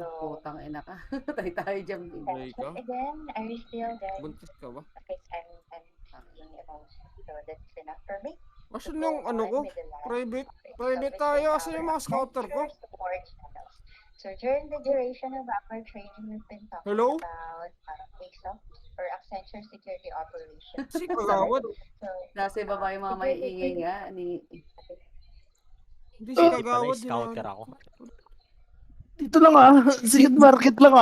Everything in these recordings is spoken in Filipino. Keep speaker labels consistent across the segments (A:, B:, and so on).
A: Putang ina ka. Tayo dyan.
B: Tuloy ka?
C: Again, are you still there?
B: Buntis ka ba?
C: Okay, I'm feeling emotion. So that's enough for me.
B: Asan yung ano ko? Private tayo. Asan yung mga scouter ko?
C: So during the duration of our training, we've been talking
B: Hello?
C: about ASOP or Accenture Security Operations.
B: Si Kagawad.
C: So,
A: Kasi babae mga may ingay nga.
B: Hindi si Kagawad.
D: Scouter ako.
E: Dito lang Seed market lang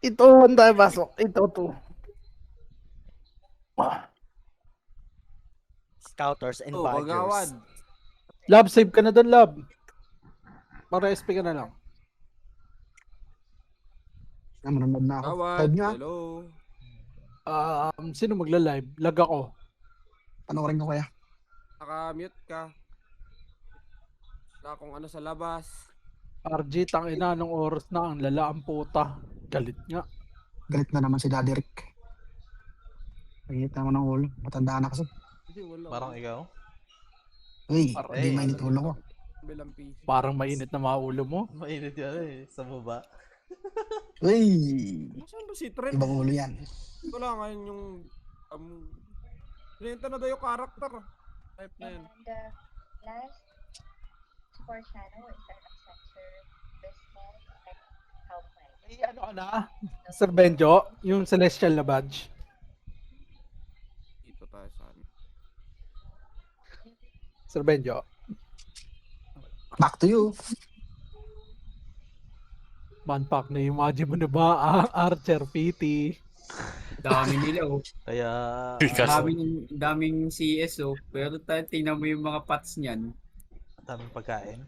E: Ito, hindi tayo pasok. Ito, to.
D: Scouters and
B: Oh,
D: Badgers.
B: Kagawad.
E: Lab, save ka na doon, Lab. Para SP ka na lang.
F: Manonood na ako.
B: Kagawad.
F: Live nga.
B: Hello.
E: Sino magla-live? Lag ako.
F: Panoorin ko kaya.
B: Naka-mute ka. Wala akong ano sa labas.
E: RG, tangina, anong oras na? Ang lala ang puta. Galit nga.
F: Galit na naman si Daddy Rick. Pagigit naman ng ulo. Matanda na kasi.
B: Hindi, wala.
G: Parang ikaw?
F: Uy,
E: Parang-
F: hindi mainit ulo ko.
B: Bilang PC.
E: Parang mainit na mga ulo mo.
G: Mainit yan sa baba.
F: Uy,
B: Saan ba si Trent?
F: ibang ulo yan.
B: Wala ngayon yung... Renta na daw yung character. Type na yun.
C: and last support channel is our Accenture Business and Helpline.
E: Ay, ano ka na? Sir Benjo, yung celestial na badge.
B: Dito tayo sa ano.
E: Sir Benjo.
F: Back to you.
E: Manpak na imagine mo na ba? Archer, PT.
H: Dami nila
G: Kaya...
H: daming CS pero tingnan mo yung mga pots niyan.
G: Daming pagkain.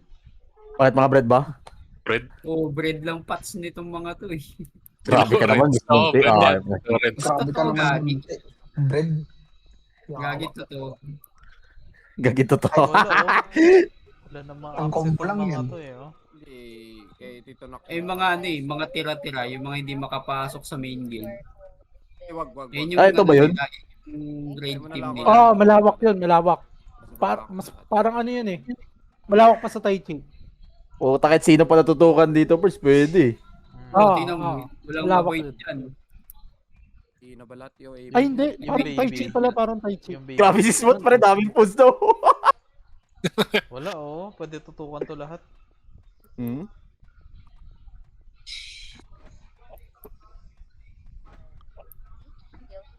I: Bakit mga bread ba?
H: Bread lang pots nitong mga to eh.
I: Grabe ka naman. Munti.
F: Grabe ka naman. Bread.
H: Gagit to.
I: Gagito to.
G: Ay, wala Wala na mga
F: Ang combo
G: accent
F: lang
G: ng mga
F: yan.
G: to
B: Hindi, kay Tito Nak.
H: Mga mga tira-tira, yung mga hindi makapasok sa main game.
B: Wag.
H: Yun yung
I: Ito ba yun?
H: Yung grade team
E: Oo,
H: nila.
E: malawak yun, malawak. Parang ano yun eh. Malawak pa sa Tai Chi.
I: O, takit sino pa natutukan dito, first pwede.
E: Oo,
H: Tingnan mo, walang
E: malawak
H: maboy
E: yun.
H: dyan.
B: Hindi na balat yung AB.
E: Ay, hindi.
G: Yung
E: Parang Tai
G: baby.
E: Chi pala, parang Tai Chi.
G: Yung baby.
I: Grabe si Smooth, pare daming posts daw.
G: Wala pwede tutukan to lahat.
I: Hmm?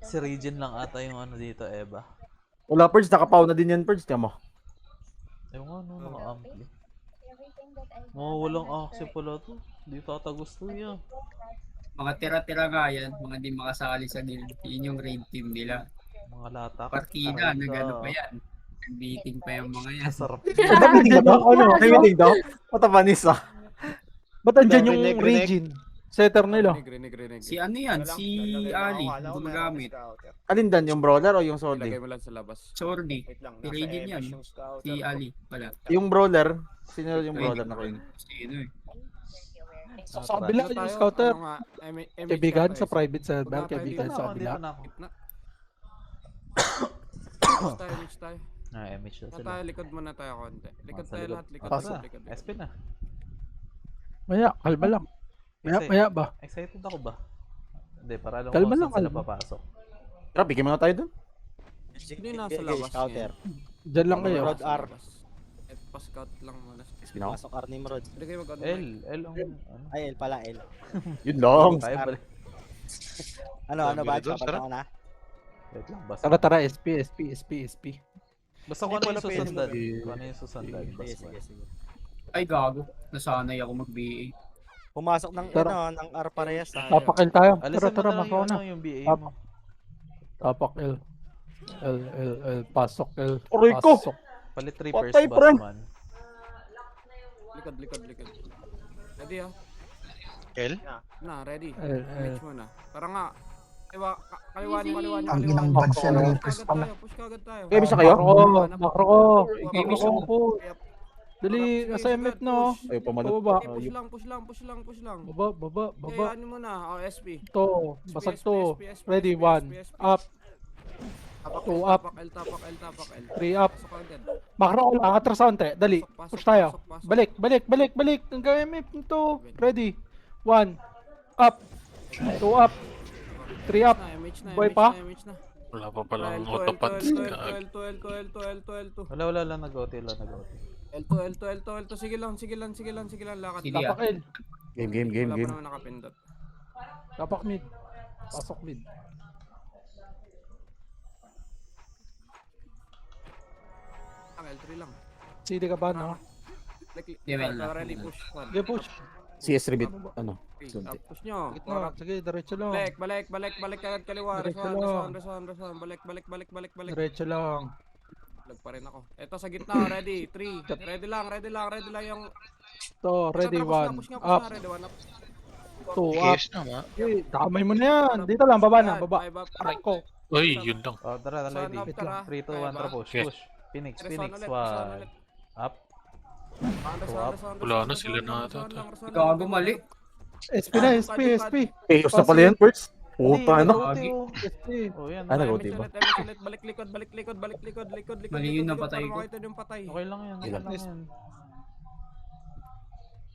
G: Si Regin lang ata yung ano dito, Eva.
I: Wala, Perge. Nakapaw na din yan, Perge. Tiyan mo.
G: Ewan nga, naka-ampli.
C: Everything that I
G: Walang aksi pala to. Di tatagos to yan.
H: Mga tira-tira nga yan, mga hindi makasali sa guild. Yun yung raid team nila.
G: Mga latak.
H: Partida, nag-ano pa yan. Nag-meeting pa yung mga yan.
G: Sarap.
E: Nandyan yung ano.
I: May meeting daw? Matapanis ah.
E: Ba't andyan yung Regin? Setter nila.
B: Rinig.
H: Si ano yan? Si Ali, gumagamit.
I: Alin dan, yung brawler o yung soldi?
B: Ilagay mo lang sa labas.
H: Sordy. Si Raiden yan. Si Ali pala.
I: Yung brawler, sino yung brawler na kayo?
H: Sino eh.
E: Sa kabila yung scouter. Kaibigan sa private server,
B: Punta tayo
E: kaibigan
B: dito.
E: sa
G: Dito
E: kabila.
G: na ako.
B: Gitna. Mix tayo.
G: MH na
B: Na
G: sila.
B: tayo, likod muna tayo konti. Likod
G: Sa
B: tayo
G: likod.
B: lahat, likod.
E: Pasa.
B: likod.
G: SP na.
E: Maya, kalma lang. Maya ba?
G: Excited ako ba? Hindi, para alam
E: Kalma
G: ko
E: lang,
G: saan sila
E: kalma.
G: papasok.
I: Tara, bigyan mo na tayo dun.
B: Hindi nasa labas
D: Scouter.
E: Diyan lang kayo.
D: Rod R.
B: Pa-scout lang muna.
I: Spinaw?
D: Pasok R Nimrod.
B: Hindi kayo mag-ano.
G: L ang ano.
D: Ay, L pala, L.
I: Yun lang.
G: Tayo pala.
D: Ano ba? Papunta ko na.
G: Wait lang, basta.
E: Tara, SP.
G: Basta kung ano
D: Hindi
G: yung
D: ko na
G: susundan.
E: pwede
G: Kung ano yung susundan.
D: Sige, sige.
H: Ay gago. Nasanay ako mag-BA.
D: Pumasok ng
E: Tara.
D: ng R parehas
E: Tapak L tayo.
G: Alisan mo
E: Tara,
G: na lang
E: makaw
G: yung,
E: na.
G: ano, yung BA
E: Tap.
G: mo.
E: Tapak L. Pasok L.
I: Aray ko!
E: Pasok.
G: Palit 3
I: Patay,
G: first
I: pre.
G: boss man.
B: Likod. Ready ah?
D: L?
B: Na, ready.
E: L.
B: Match mo na. Tara nga. Kaliwa niyo.
F: Ang inang badge yan. Ang press pala.
B: Push kagad tayo.
I: Kaya bisa kayo?
E: Makro ko.
H: Game is
E: Makro ko.
B: Yep.
E: Dali, nasa MF no.
I: Ayaw pa manot.
E: Baba.
B: Okay, push lang.
E: Baba.
B: Kaya ano mo na. SP.
E: To. Basag to.
B: SP.
E: Ready, 1. Up.
B: Tapak
E: Two
B: L,
E: up.
B: tapak L.
E: 3 up.
B: Pasok agad.
E: Makro ko lang. Atras onte. Dali.
B: Pasok,
E: Push tayo.
B: pasok.
E: Balik. Hanggang MF to. Ready. 1. Up. 2 up. 3 up.
B: MH na,
E: Boy
B: MH
E: pa?
B: na, MH na.
J: Wala pa palang
B: L2,
J: autopads.
B: L2.
G: Wala, nag-OT,
B: L2. Sige lang, lakad.
H: Sige.
E: Tapak L.
F: Game.
B: Wala pa naman nakapindot.
E: Tapak mid. Pasok mid.
B: L3 lang.
E: CD ka ba, no?
B: Ready, push.
E: Sige, push.
F: CS rebit. Ano?
B: Okay,
F: Sunti.
B: push nyo.
E: Gitna. Sige, diretso lang.
B: Balik agad kaliwa.
E: Diretso
B: Reson. Balik.
E: Diretso lang.
B: Lag pa rin ako. Ito sa gitna, ready. 3. Ready lang yung...
E: To, ready,
B: Push
E: 1.
B: na,
E: Up.
B: ready, 1 up.
E: 2 up.
J: Yes na nga.
E: Okay, damay mo na yan. Dito lang, baba na, baba.
B: 5 up.
E: Aray ko.
J: Uy, yun lang.
G: Oh, tara,
B: Saan
G: ready.
B: up, tara?
G: 3, 2, 1, tara, push.
J: Okay.
G: Push. Phoenix,
B: Reson ulit.
G: 1. Up.
J: Wala na, sila na ata.
H: Gago, mali.
E: SP na, SP.
I: Chaos na pala yan, Perch. Puta, ano?
E: SP.
G: Oh, yan.
I: Ano,
G: okay.
I: go, diba?
B: Balik likod.
H: Mali yung napatay ko.
B: Para makita yung patay.
G: Okay lang yan.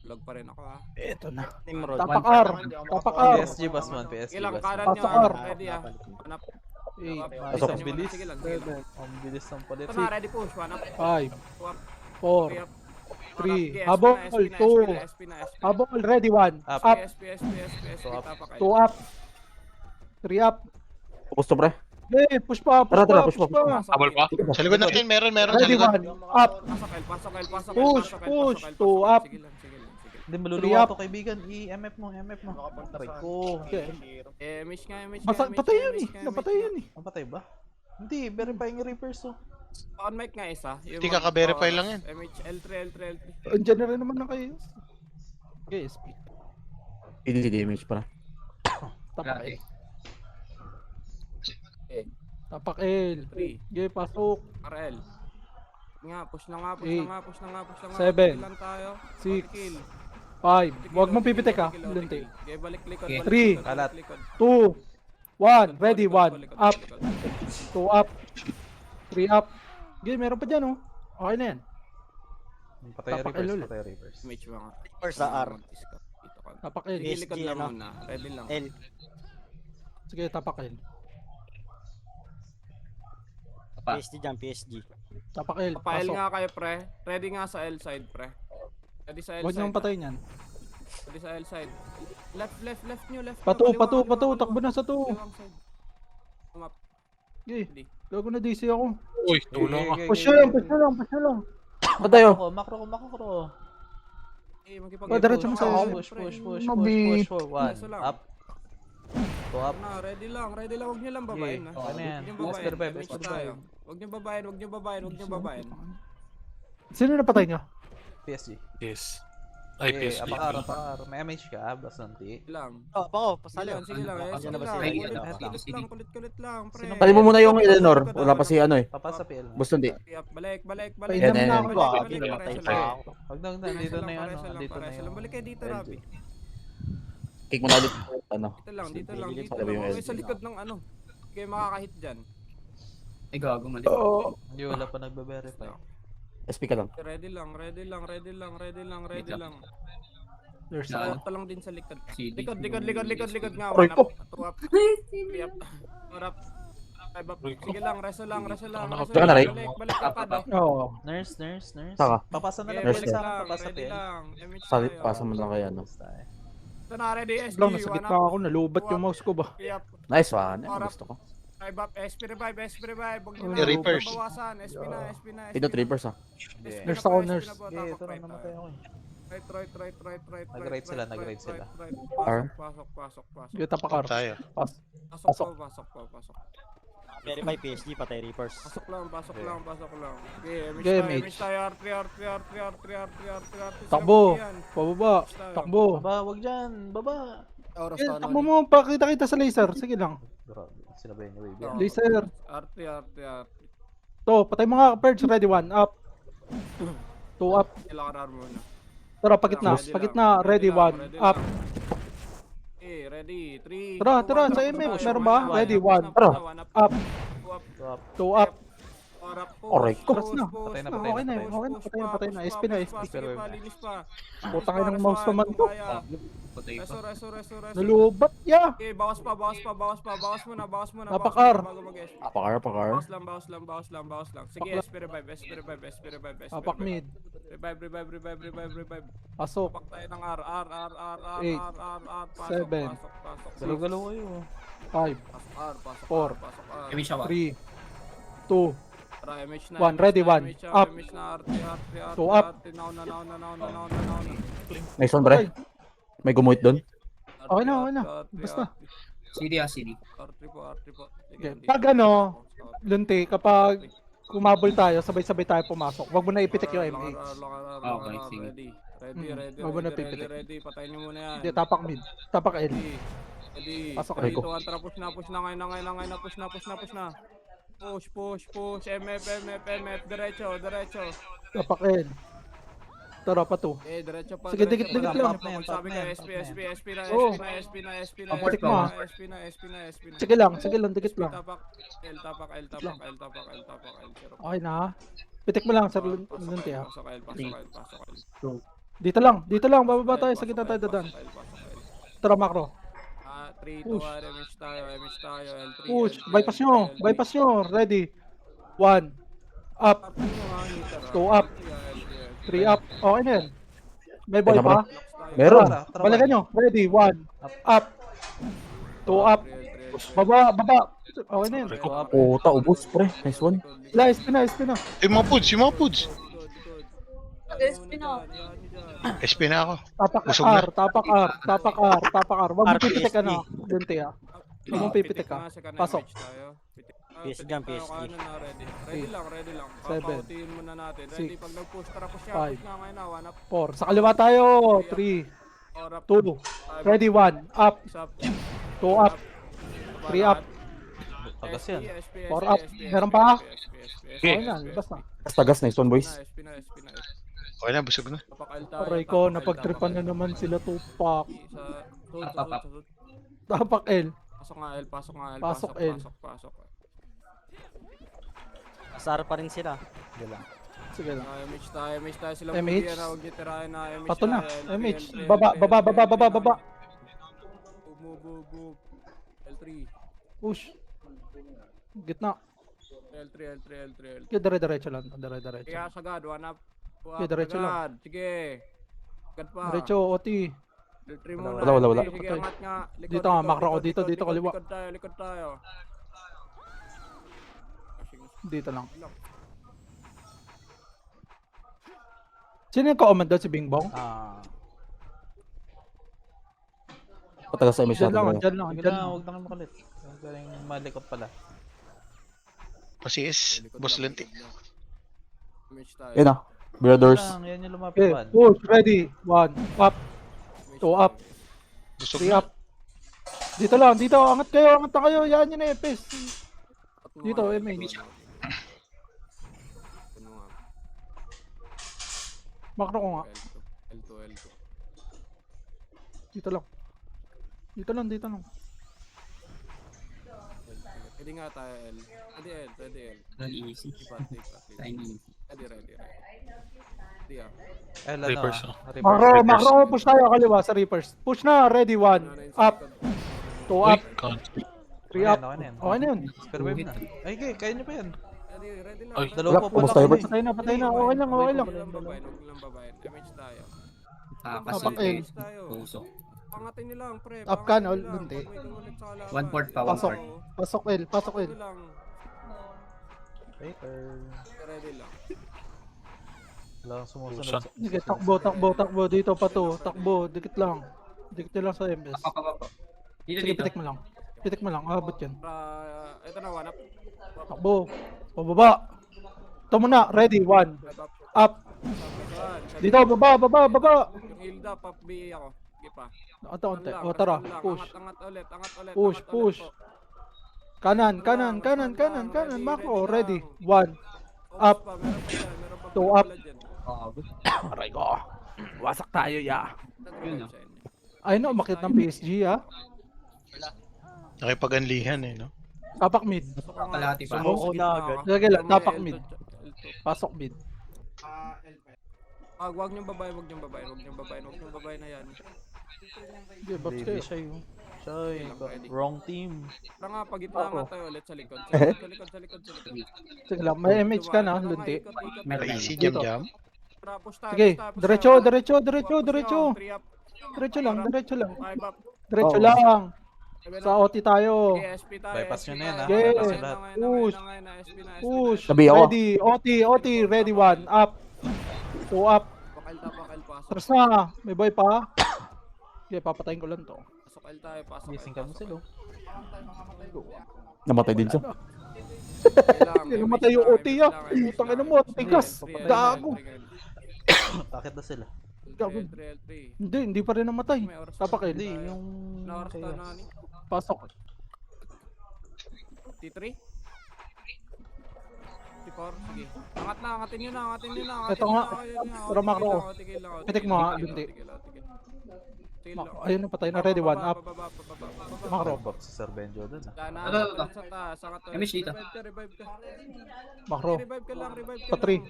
B: Lag pa rin ako ha.
E: Ito na.
D: Nimrod.
E: Tapak R. Tapak R.
G: PSG boss man, PSG
B: Ilang
G: boss
B: kanan
G: man.
B: nyo.
E: Pasok, R.
B: Ready ha. One up.
E: 8.
G: Pasok.
B: Ang
G: Bilis.
B: Sige lang.
G: Ang bilis ng palit.
B: Ito na, ready push. 1 up.
E: 5.
B: 2 up.
E: 4. 3. Habol.
B: SP
E: 2.
B: na.
E: Habol. Ready, 1.
G: Up.
E: Up.
B: SP.
G: Up.
B: Tapak
E: 2 up. 3 up.
I: Gusto, pre.
E: Hey, push pa.
I: Tara, push pa.
J: Habol pa? Sa likod natin, meron sa
E: Ready,
J: likod.
E: 1. Up.
B: Pasok.
E: Push. 2 up.
B: Sige lang.
G: Hindi,
E: 3
G: maluluwa
E: up.
G: to kaibigan. I-MF mo. Aray ko.
B: Mish nga.
E: Patay yan eh. Napatay yan eh.
G: Napatay ba? Hindi, verifying reapers to.
B: On mic nga isa.
J: Hindi, kaka-verify lang yan.
B: MH L3.
E: Andiyan na rin naman na kayo. Okay, SP.
F: Hindi damage para.
E: Tapak L. Tapak L.
B: 3.
E: Okay, pasok.
B: RL. Nga, push na nga.
E: 7.
B: Lang tayo.
E: 6.
B: Kill.
E: 5. Huwag mong pipitek ha. Lunti.
B: Okay, balik likod.
H: Okay.
E: 3.
G: Kalat.
E: 2. 1. Ready, 1. Up. 2 up. 3 up. Okay, meron pa dyan oh. Okay na yan.
G: Patay
E: Tapak
G: reapers,
E: ulit.
G: patay reapers.
B: Match mga.
D: First sa R.
E: Tapak L.
B: Sige, likod
D: PSG,
B: lang
D: ano?
B: muna. Ready lang.
D: L.
E: Sige, tapak L.
D: PSG dyan, PSG.
E: Tapak L.
B: Papail
E: Pasok.
B: nga kayo, pre. Ready nga sa L side, pre. Ready sa L
E: Huwag
B: side.
E: niyong patayin yan.
B: Ready sa L side. Left nyo.
E: Patu. Takbo na sa 2.
B: Umap.
E: Okay.
B: Ready.
E: Gago na DC ako.
J: Uy, tulong ka.
E: Push na lang.
I: Ba't tayo?
G: Makro.
B: Eh, magkipag-
E: Oh, diretso mo sa
G: Push.
F: Mabit.
G: 1.
B: Isa lang.
G: Up. 2 up.
B: Na, ready lang. Huwag nyo lang babayin, ha?
G: Okay na yan.
B: Huwag nyo babayin.
G: Esper vibe,
B: Match
G: Esper
B: tayo.
G: vibe.
B: Huwag nyo babayin.
E: Sino na patay niya?
G: PSG.
J: Yes. Ay, PSG.
G: Apakar. May MH ka, basanti.
B: Lang.
D: Oh, bako, pasali.
B: Sige lang.
H: Ano ba
B: Sige
H: sila?
B: lang.
H: Sige.
B: Kulit lang, pre.
G: Sino ba
I: Tali mo muna yung Eleanor. Wala pa si ano eh.
G: Papasa PL.
I: Gusto hindi.
B: Balik.
E: Painam na ako.
G: Wag na, dito na yung ano. Dito na yung...
B: Balik kayo dito, Rabi.
F: Kick mo na ulit. Ano?
B: Dito lang.
F: Sabi yung
B: Okay,
F: LG.
B: sa likod ng ano. Kayo makakahit dyan.
H: Ay, gago, mali.
G: Hindi, wala pa nagbe-verify.
F: SP ka lang.
B: Ready lang.
E: There's
H: Na-
E: a...
B: Sakot lang din sa likod.
H: CD.
B: Likod nga.
I: Aray
B: 1
I: ko.
B: up. 2 up. 3 up. 4 up. 5 up. Sige lang, reso lang.
F: Diyan ka na, Ray?
B: Balik ka pa.
E: Oo.
G: Nurse.
F: Saka.
G: Papasa na lang
F: Nurse
G: PL sa
B: lang.
G: akin. Papasa
B: Ready
G: PL.
B: lang. MH
F: Sali,
B: tayo.
F: pasa mo lang kaya no.
B: Ito na, ready. SG.
E: Lang, nasa
B: 1
E: gitna
B: up.
E: ako. Nalubat yung mouse ko ba?
B: 3 up.
F: Nice one. Gusto ko.
B: 5 up. SP revive. Huwag nyo
J: Yung Reapers.
B: bawasan. SP na.
F: Ito trippers ah.
E: Nurse ako, nurse.
G: Okay, ito na namatay ako eh.
B: Right.
G: Nag-right sila.
B: Pasok.
E: Sige, tapakar.
J: Tayo.
B: Pasok.
D: Verify PSG, patay Reapers.
B: Pasok lang. Okay,
E: Okay,
B: MH
E: MH.
B: tayo. R3.
E: Takbo. Pababa. Takbo.
G: Baba, wag dyan. Baba.
E: Eh, takbo mo. Pakita kita sa laser. Sige lang.
G: Grabe. Sila ba yun? Wave
B: Oh.
G: yan?
E: Laser.
B: R3.
E: To, patay mo nga. Perch. Ready, 1 up. 2 up.
B: Kailangan armor na.
E: Tara, pagitna. Ready, 1 up.
B: Okay, ready. 3.
E: Tara, sa MF. Meron ba? Ready, 1
I: Tara.
E: up.
G: 2 up.
E: 2 up.
I: Aray ko.
E: Cross na.
G: Patay na,
E: Okay
G: patay
E: na,
G: na,
E: okay na, patay na, patay na. SP na, SP.
G: Pero
H: Linis pa.
E: Putang ina ng mouse naman to.
H: Patay pa. Reso.
E: Nalubat, ya!
H: Okay, bawas pa. Bawas muna.
E: Napakar.
H: Bago mag-SP.
I: Pakar.
H: Bawas lang. Sige,
E: Pakla.
H: SP revive.
E: Tapak mid.
H: Revive.
E: Pasok.
H: Tapak tayo ng R.
E: Eight.
H: Pasok.
E: Seven.
G: Galaw-galaw kayo.
E: 5,
H: Pasok R.
E: Four.
H: Pasok R.
E: 3, 2,
H: Tara, MH na.
E: One, ready, one. Up.
H: MH na, RT.
E: Two, up.
H: Now.
I: Nice one, pre. May gumuhit doon.
E: Okay na. Basta.
F: CD.
H: R3 po.
E: Okay. Pag ano, Lunti, kapag kumabol tayo, sabay-sabay tayo pumasok. Huwag mo na ipitik yung MH.
H: Okay, sige. Ready.
E: Wag mo na pipitik.
H: Ready. Patayin niyo muna yan.
E: Hindi, tapak mid. Tapak L.
H: Ready.
E: Pasok,
H: Ready,
I: Rico.
H: 2, 1, tara, push na. Ngayon, push na. Push. MF. Diretso.
E: Tapak L. Tara pa to.
H: Diretso pa.
E: Sige, dikit lang.
H: Sabi ka, SP na.
E: Oo.
F: Paputik mo.
H: SP na.
E: Sige lang, dikit lang.
H: Tapak L.
E: Okay na. Pitik mo lang, Sir Lunti ha.
H: Pasok L.
E: Dito lang, bababa tayo. Sa gitna tayo dadan. Tara, macro.
H: 3, 2,
E: Push.
H: 1, MH tayo, L3.
E: Push. Bypass nyo. Ready. 1. Up. 2 up. 3 up. Okay na yan. May boy
I: Teka,
E: pa?
I: Meron.
E: Tara, balikan nyo. Ready. 1. Up. 2 up. Baba. Okay na yan.
I: Puta, ubos, pre. Nice one.
E: SP na.
J: Yung mga puds.
A: SP na.
J: SP na ako.
E: Tapak
J: Busog na.
E: R. Tapak R. Huwag mo
D: R,
E: pipitik
D: PSG.
E: ano. Lunti ha. Huwag mo pipitik ha. Pasok.
D: PSG dyan, PSG.
H: Ready lang.
E: Seven.
H: Papautiin muna natin. Ready,
E: Six.
H: pag nag-push, tara push
E: Five.
H: na ngayon na. 1 up.
E: 4. Sa kaliwa tayo. 3. 2. Ready. 1. Up. 2 up. 3 up.
G: Tagas yan.
E: 4 up. Meron pa? Okay na. Basta.
I: Tagas, nice one, boys.
H: SP na.
J: Okay na, busog na.
E: Aray ko, napagtripan na naman sila Tupac. Tapak L.
H: Pasok nga L.
E: Pasok L.
H: Pasok.
D: Asar pa rin sila.
E: Sige lang.
H: MH tayo. Sila
E: MH.
H: muli yan. Huwag niyo tirahin na. MH
E: Pato na.
H: tayo, L3,
E: MH.
H: L3,
E: Baba.
H: Move. L3.
E: Push. Gitna.
H: L3.
E: Sige, dire-diretso lang. Dire-diretso.
H: Kaya sagad, 1 up.
E: Okay, diretso lang.
H: Sige. Agad pa.
E: Diretso, OT.
H: L3 muna.
I: Wala.
H: Sige,
E: Patay.
H: angat nga.
E: Dito nga, makro ko. Dito, kaliwa.
H: Likod tayo.
E: Dito lang. Sino yung ka-command doon? Si Bing Bong?
I: Patagas sa MH
E: Diyan lang,
I: natin.
E: diyan lang.
G: Huwag na kayo makulit. Huwag kayong malikot pala.
J: Pasis, boss Lunti.
H: MH tayo.
I: Yan na. Brothers.
G: Yan yung
E: Okay,
G: lumapit.
E: push. Ready. 1. Up. 2 up.
J: Busog
E: 3
J: na.
E: up. Dito lang. Angat na kayo. Yan yun Epes. Dito, MH. Makro ko nga.
H: L2.
E: Dito lang.
H: Pwede nga tayo L. Pwede L.
F: Easy.
H: Lipat.
F: Tiny.
H: Ready. Ready ah.
J: Reapers, oh.
E: Makro. Push tayo kaliwa sa Reapers. Push na. Ready. 1. Up. 2 up. 3 up. Okay na yun.
G: Pero wave na. Ay, okay, kaya nyo pa yan.
H: Ready lang.
J: Ay,
G: Dalawa po
I: ubos
G: pala
I: tayo,
G: kami.
I: boys.
E: Patay na. Okay lang.
H: Huwag lang babayin. MH tayo.
E: Tapak L.
H: MH tayo.
F: Puso.
H: Pangatin nyo lang, pre.
E: Up ka,
H: Pangatin
E: no?
H: nyo lang.
E: Hindi.
H: Pag may ulit sa kalaban.
F: 1/4 pa,
E: Pasok.
F: 1/4.
E: Pasok L.
H: Pangatin lang.
G: Later.
H: Ready lang.
G: Wala kang sumusunod.
J: Saan?
E: Sige, takbo. Dito pa to. Takbo. Dikit lang sa MS. Sige, pitik mo lang. Abot yan.
H: Ito na, 1 up.
E: Takbo. Pababa. Ito muna. Ready. 1. Up. Dito. Baba.
H: Yung healed up, up B ako. Sige pa.
E: Onte.
H: Lang,
E: O, tara.
H: lang.
E: Push.
H: Angat ulit.
E: Push. Kanan. Mako. Ready. 1. Up. 2 up. Aray ko. Wasak tayo, ya. Ay no, umakit ng PSG, ha?
J: Nakipag-anlihan no?
E: Tapak mid.
H: Kalahati pa.
D: Sumuko na agad.
E: Sige lang,
A: May
E: tapak
A: L2,
E: mid.
A: L2.
E: Pasok mid.
A: Wag niyong babae, wag niyong babae, wag niyong babae, wag niyong babae na yan.
E: Sige, box
G: Baby
E: kayo.
G: siya yun. Siya yun.
A: Ready.
G: Wrong team.
A: Tara nga, pagitna
E: Ako.
A: nga tayo ulit sa likod. Sa likod, sa likod, sa likod, sa likod.
E: Sige lang, may MH ka na,
A: Tara nga,
E: lunti.
A: ikot, ikot.
H: Meron na.
J: Easy
E: Dito.
J: jam.
A: Tara, push tayo,
E: Sige,
A: push tayo, push
E: diretso,
A: tayo.
E: diretso, diretso,
A: Push
E: diretso.
A: nyo, 3 up.
E: Diretso lang, diretso lang.
A: 5 up.
E: Diretso
I: Oo.
E: lang.
A: 7
E: Sa
A: up.
E: OT tayo.
A: Sige, SP tayo,
G: Bypass
A: SP
G: nyo na yan,
A: tayo.
G: ha?
E: Sige.
G: Bypass nyo lahat.
E: Push.
A: SP na,
E: Push.
I: Sabi ako.
E: Ready, OT, OT, ready 1, up. 2 up.
A: Pakal tayo, pakal, pasok.
E: Tras na, may boy pa. Sige, papatayin ko lang to.
A: Pasok L tayo, pasok L,
G: Gising ka mo
A: pasok
G: sila.
A: L.
I: Namatay din siya.
A: Kailangan,
E: Hindi
A: may
E: namatay yung
A: mix
E: OT
A: lang,
E: ah.
A: may mix
E: Utang
A: lang.
E: ina mo, tigas.
A: L3,
E: Gago.
G: Bakit na sila?
E: Gago.
A: L3.
E: Hindi pa rin namatay.
A: May oras pa.
E: Tapak
G: Hindi,
E: L.
G: yung...
A: Na oras tayo na
G: chaos.
A: ni.
E: Pasok.
A: T3? T4? Sige. Angatin nyo na, angatin nyo na.
E: Ito nga. Tara, macro. Pitik mo, ha,
A: Tigil
E: binti.
A: Tigil
E: Ayun na, patay na. Ready 1, up. Macro.
G: Box si Sir Benjo dun, ah.
A: Sana,
H: Ito.
A: sa taas, angat tayo.
H: Amish dito.
A: Revive ka, revive ka.
E: Macro.
A: Revive ka lang, revive ka
E: Pa 3.
A: lang.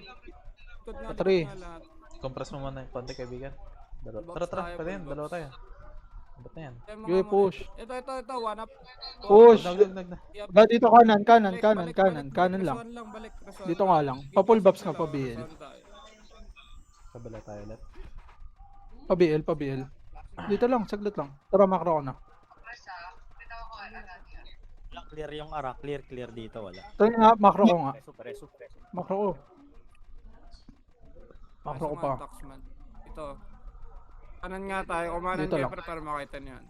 A: Likod nga,
E: Pa 3.
A: likod nga lahat.
G: Compress mo muna yung konti, kaibigan.
A: Full box
G: Tara, tara.
A: tayo,
G: Pwede yan.
A: full
G: Dalawa
A: box.
G: tayo. Ba't na yan?
A: Tayo mga
E: Okay,
A: mga-
E: push.
A: Ito, one up.
E: Push.
G: Nag na.
A: Yup.
E: Ba dito kanan, kanan,
A: Balik,
E: kanan,
A: balik,
E: kanan,
A: balik,
E: kanan
A: press
E: lang.
A: one lang, balik, press one
E: Dito
A: lang.
E: nga lang.
A: Sige,
E: Pa-full
A: press
E: buffs
A: one
E: ka,
A: lang,
E: pa-BL.
A: press one tayo.
G: Kabila tayo ulit.
E: Pa-BL, pa-BL. Dito lang, saglit lang. Tara, macro ko na.
D: Wala, clear yung ara. Clear dito. Wala.
E: Ito nga, macro ko nga.
D: Preso.
E: Macro ko. Macro ko
A: Kaso
E: pa.
A: nga, Taxman. Ito. Kanan nga tayo, kumanan
E: Dito
A: kayo
E: lang.
A: para makita niyo yan.